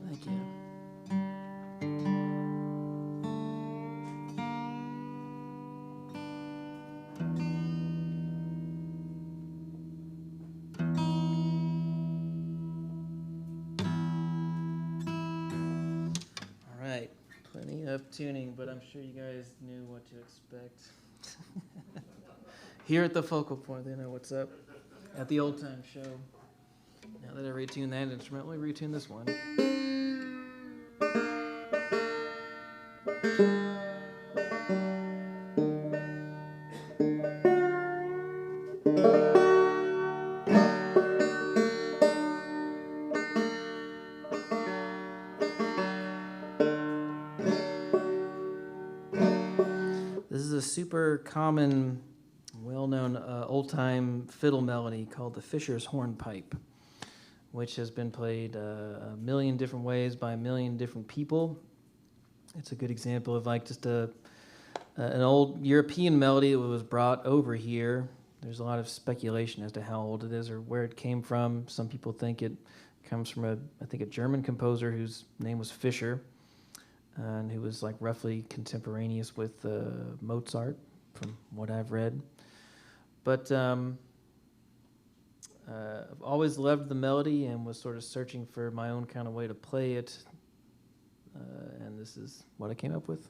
[SPEAKER 4] Thank you. All right, plenty of tuning, but I'm sure you guys knew what to expect. Here at the focal point, they know what's up. At the old time show. Now that I retuned that instrument, let me retune this one. This is a super common, well-known old-time fiddle melody called the Fisher's Hornpipe, which has been played a million different ways by a million different people. It's a good example of like just an old European melody that was brought over here. There's a lot of speculation as to how old it is or where it came from. Some people think it comes from I think a German composer whose name was Fischer, and who was like roughly contemporaneous with Mozart, from what I've read. But I've always loved the melody and was sort of searching for my own kind of way to play it, and this is what I came up with.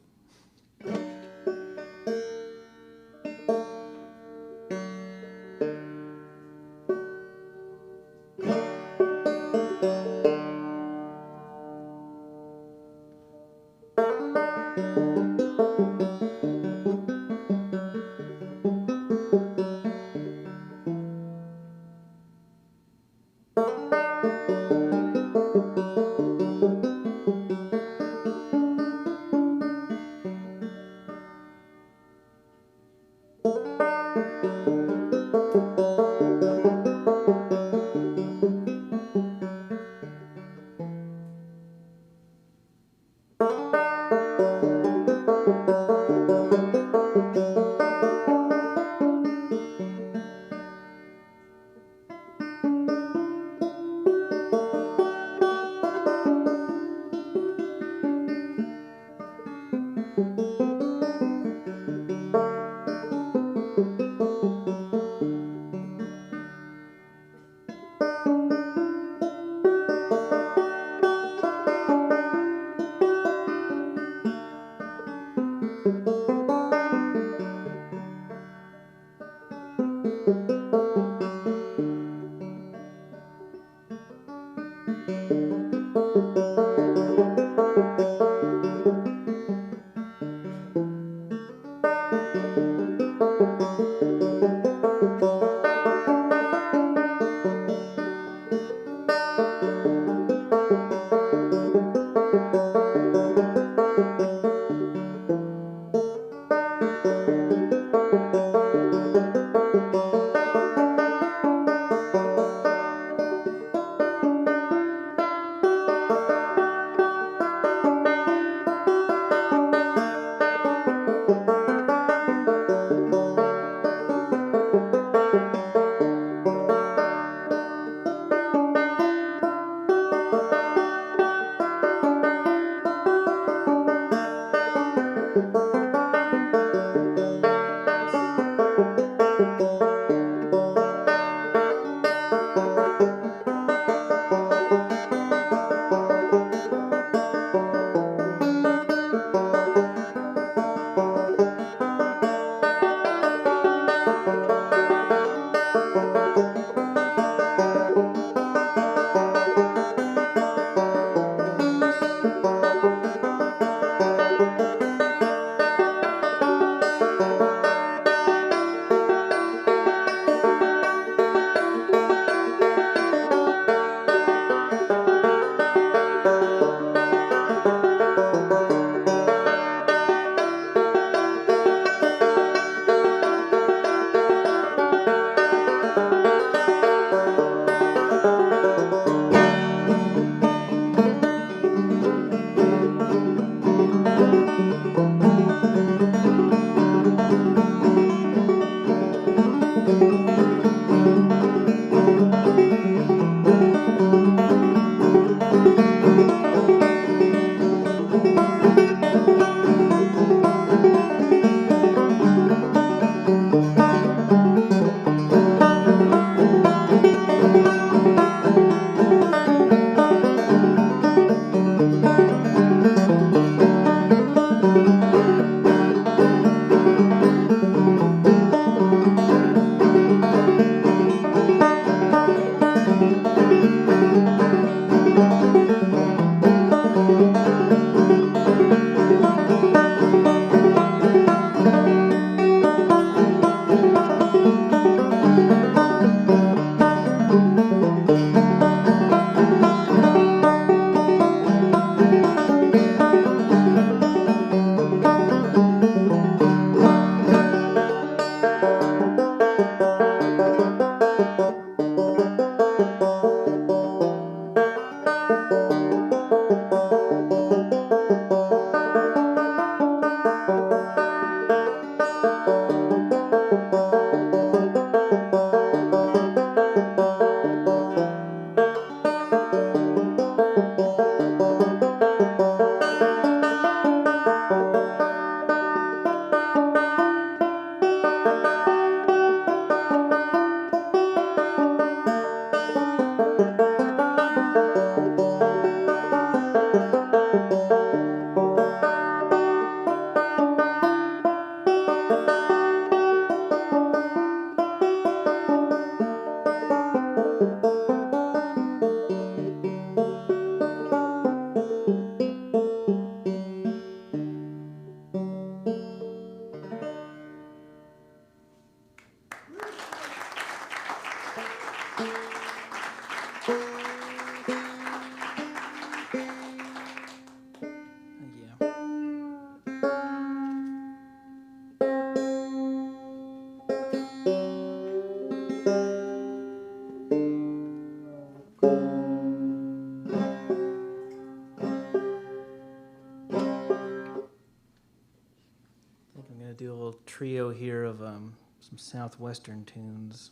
[SPEAKER 4] trio here of some southwestern tunes.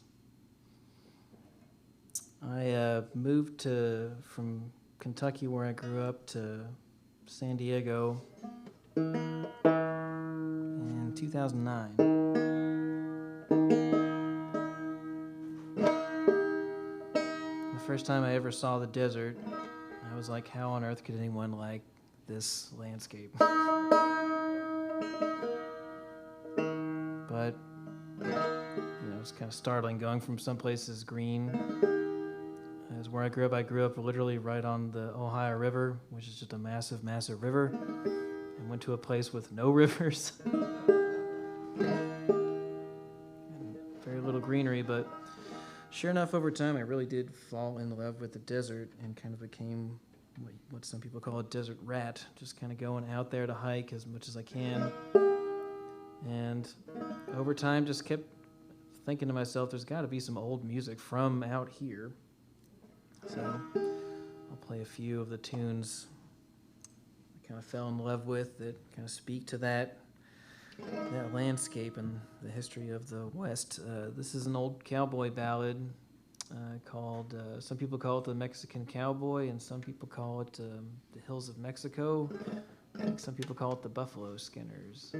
[SPEAKER 4] I moved from Kentucky, where I grew up, to San Diego in 2009. The first time I ever saw the desert, I was like, how on earth could anyone like this landscape? But, it's kind of startling going from some places green. As where I grew up literally right on the Ohio River, which is just a massive, massive river, and went to a place with no rivers. And very little greenery, but sure enough, over time, I really did fall in love with the desert and kind of became what some people call a desert rat, just kind of going out there to hike as much as I can. And over time, just kept thinking to myself, there's got to be some old music from out here. So I'll play a few of the tunes I kind of fell in love with that kind of speak to that landscape and the history of the West. This is an old cowboy ballad called, some people call it the Mexican Cowboy, and some people call it the Hills of Mexico. I think some people call it the Buffalo Skinners.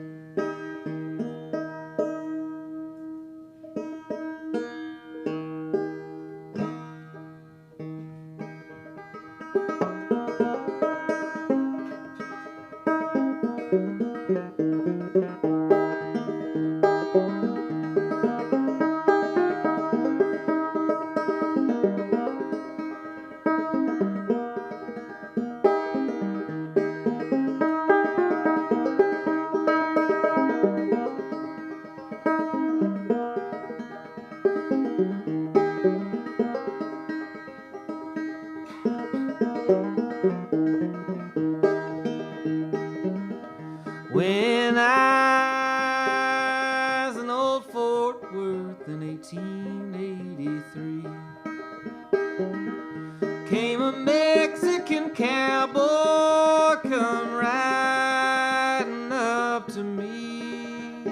[SPEAKER 4] When I was in old Fort Worth in 1883, came a Mexican cowboy come riding up to me,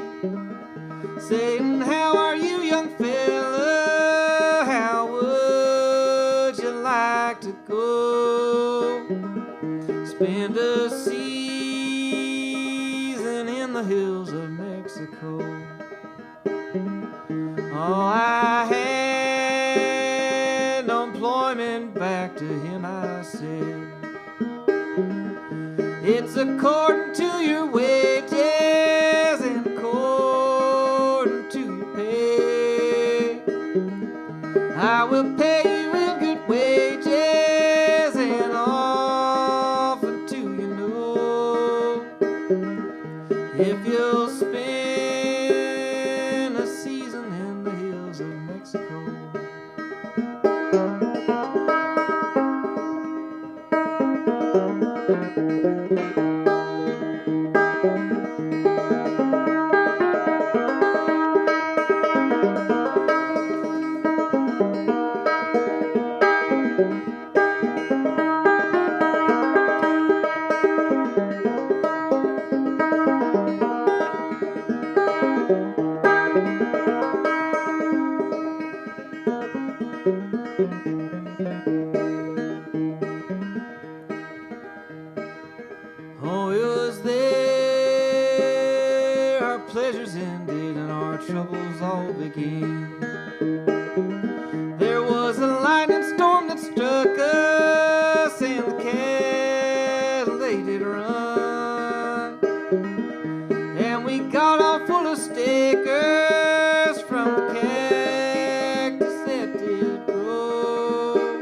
[SPEAKER 4] saying, how are you, young fella? How would you like to go spend a season in the hills of Mexico? Oh, I had no employment. Back to him I said, it's according to your wages and according to your pay. I will pay you in good wages and often to you know, if you'll spend a season in the hills of Mexico. Oh, it was there our pleasures ended and our troubles all began. There was a lightning storm that struck us and the cattle they did run, and we got all full of stickers from the cactus that did grow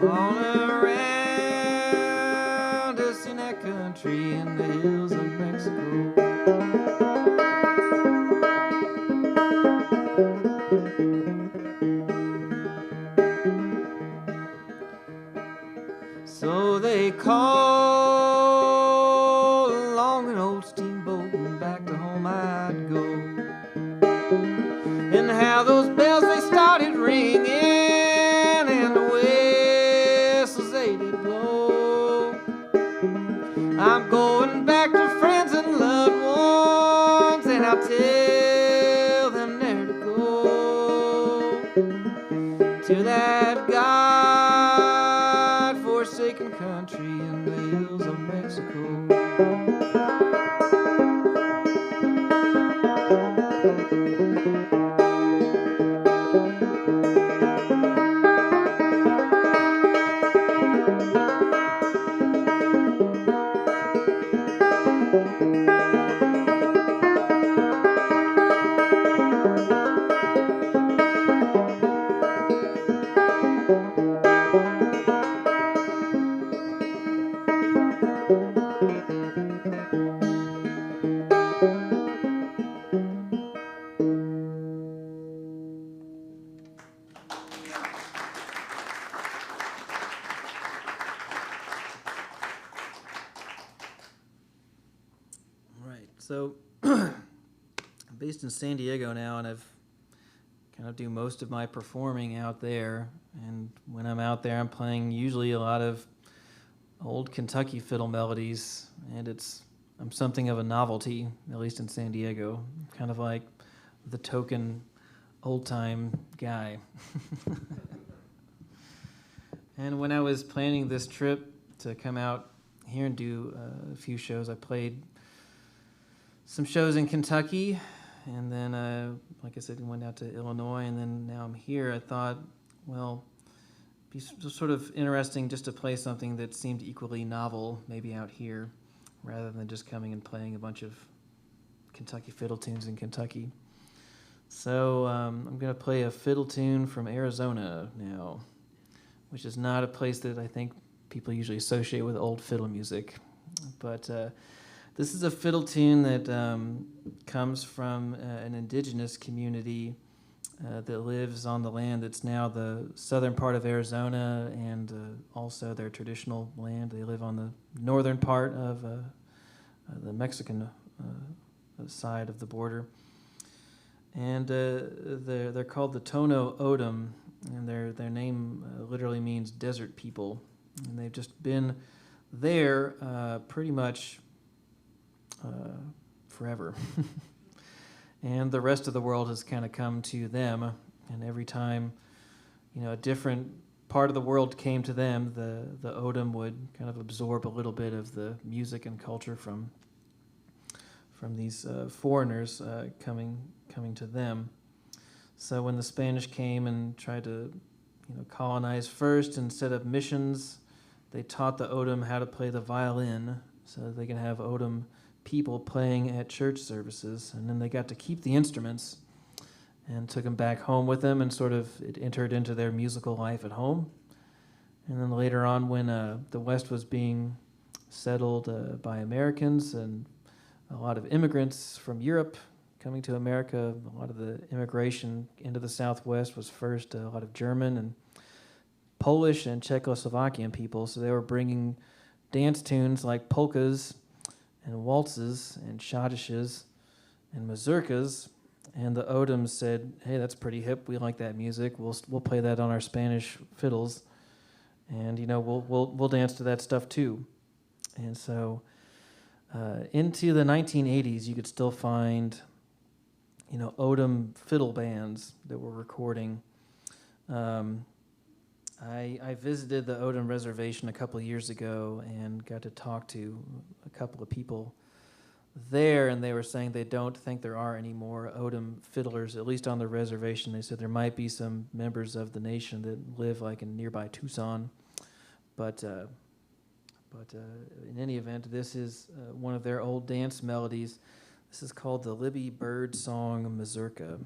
[SPEAKER 4] all around us in that country in the hills of Mexico. So they called along an old steamboat and back to home I'd go. And how those bells they started ringing and the whistles they did blow. I'm going back to friends and loved ones, and I'll tell to that God-forsaken country in the hills of Mexico. So, I'm based in San Diego now, and I've kind of do most of my performing out there. And when I'm out there, I'm playing usually a lot of old Kentucky fiddle melodies, and I'm something of a novelty, at least in San Diego. Kind of like the token old-time guy. And when I was planning this trip to come out here and do a few shows, I played some shows in Kentucky, and then, like I said, went out to Illinois, and then now I'm here. I thought, well, it'd be sort of interesting just to play something that seemed equally novel, maybe out here, rather than just coming and playing a bunch of Kentucky fiddle tunes in Kentucky. So I'm going to play a fiddle tune from Arizona now, which is not a place that I think people usually associate with old fiddle music, but this is a fiddle tune that comes from an indigenous community that lives on the land that's now the southern part of Arizona, and also their traditional land. They live on the northern part of the Mexican side of the border. And they're called the Tono Odom, and their name literally means desert people. And they've just been there pretty much forever. And the rest of the world has kind of come to them, and every time, a different part of the world came to them, the Odom would kind of absorb a little bit of the music and culture from these foreigners coming to them. So when the Spanish came and tried to colonize first, instead of missions, they taught the Odom how to play the violin so that they can have Odom people playing at church services, and then they got to keep the instruments and took them back home with them, and sort of it entered into their musical life at home. And then later on, when the West was being settled by Americans and a lot of immigrants from Europe coming to America, a lot of the immigration into the Southwest was first a lot of German and Polish and Czechoslovakian people, so they were bringing dance tunes like polkas and waltzes and schottisches and mazurkas, and the Odoms said, "Hey, that's pretty hip. We like that music. We'll play that on our Spanish fiddles, and we'll dance to that stuff too." And so, into the 1980s, you could still find, Odom fiddle bands that were recording. I visited the Odom Reservation a couple of years ago and got to talk to a couple of people there, and they were saying they don't think there are any more Odom fiddlers, at least on the reservation. They said there might be some members of the nation that live like in nearby Tucson, but in any event, this is one of their old dance melodies. This is called the Libby Bird Song Mazurka.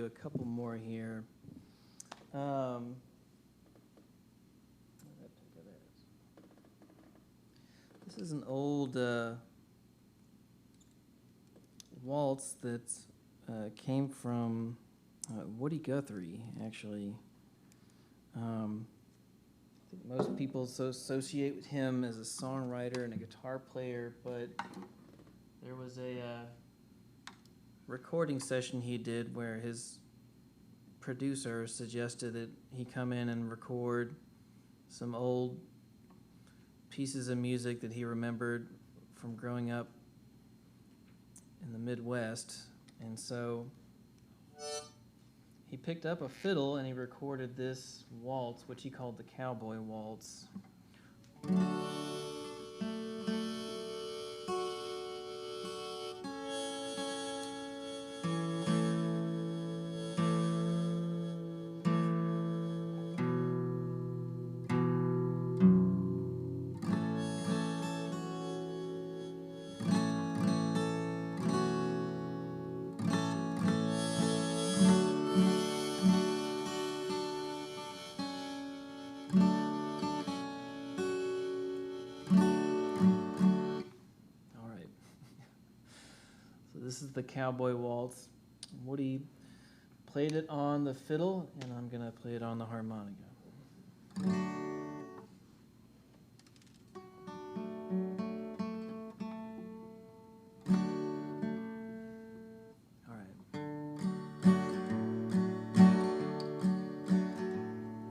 [SPEAKER 4] a couple more here. This is an old waltz that came from Woody Guthrie, actually. I think most people associate with him as a songwriter and a guitar player, but there was a recording session he did where his producer suggested that he come in and record some old pieces of music that he remembered from growing up in the Midwest. And so he picked up a fiddle and he recorded this waltz, which he called the Cowboy Waltz. This is the Cowboy Waltz. Woody played it on the fiddle, and I'm going to play it on the harmonica. All right.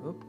[SPEAKER 4] Oop.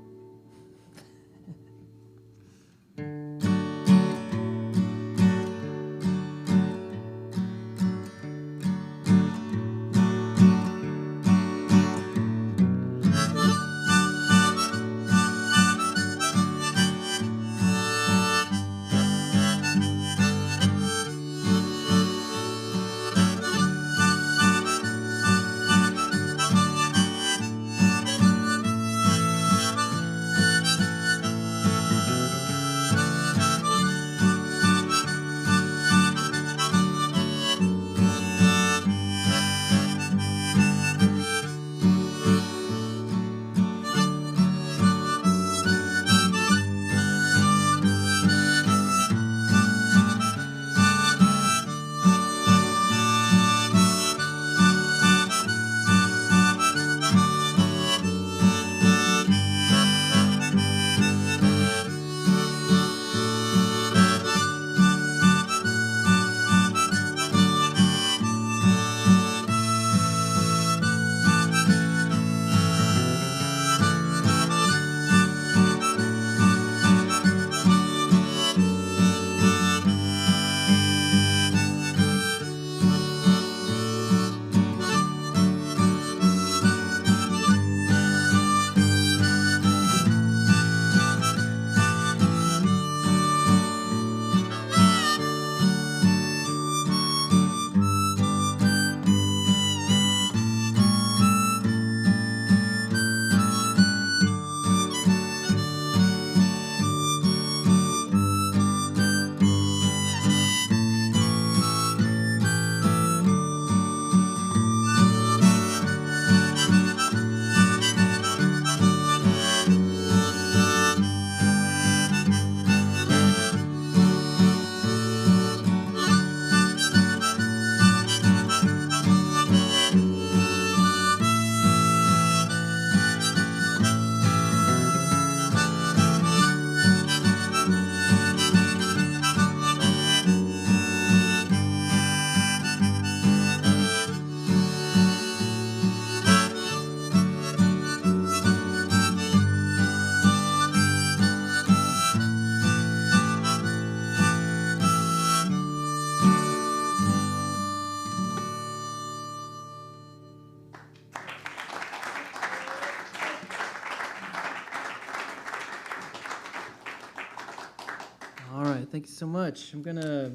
[SPEAKER 4] All right, thank you so much. I'm going to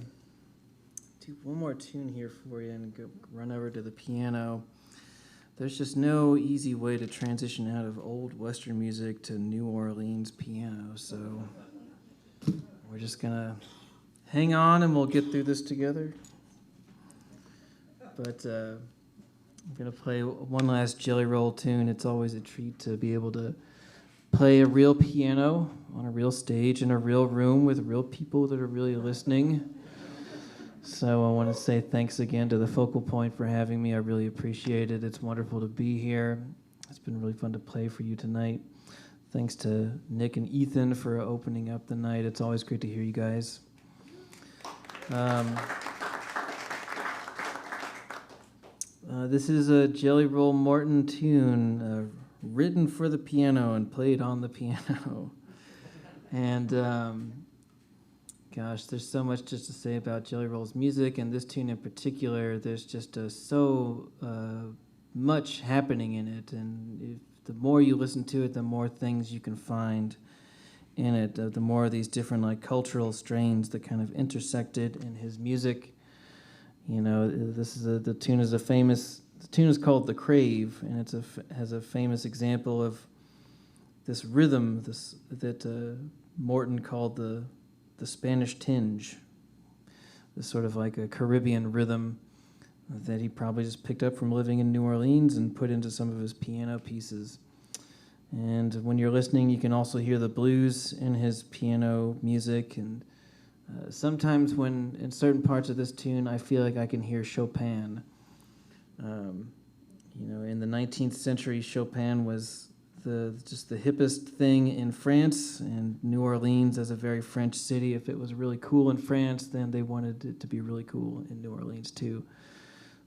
[SPEAKER 4] do one more tune here for you and run over to the piano. There's just no easy way to transition out of old Western music to New Orleans piano, so we're just going to hang on and we'll get through this together. But I'm going to play one last Jelly Roll tune. It's always a treat to be able to play a real piano on a real stage in a real room with real people that are really listening. So I want to say thanks again to the Focal Point for having me. I really appreciate it. It's wonderful to be here. It's been really fun to play for you tonight. Thanks to Nick and Ethan for opening up the night. It's always great to hear you guys. This is a Jelly Roll Morton tune written for the piano and played on the piano. And gosh, there's so much just to say about Jelly Roll's music, and this tune in particular. There's just so much happening in it, and the more you listen to it, the more things you can find in it. The more of these different like cultural strains that kind of intersected in his music. You know, the tune is the tune is called "The Crave," and has a famous example of this rhythm that Morton called the Spanish tinge. This sort of like a Caribbean rhythm that he probably just picked up from living in New Orleans and put into some of his piano pieces. And when you're listening, you can also hear the blues in his piano music. And sometimes when in certain parts of this tune, I feel like I can hear Chopin. You know, in the 19th century, Chopin was just the hippest thing in France, and New Orleans as a very French city. If it was really cool in France, then they wanted it to be really cool in New Orleans too.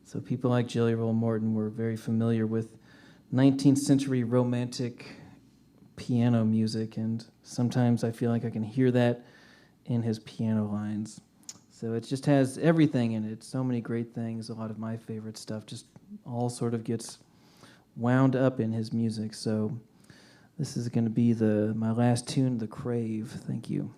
[SPEAKER 4] So people like Jelly Roll Morton were very familiar with 19th century romantic piano music, and sometimes I feel like I can hear that in his piano lines. So it just has everything in it, so many great things. A lot of my favorite stuff just all sort of gets wound up in his music. So this is going to be my last tune, "The Crave." Thank you.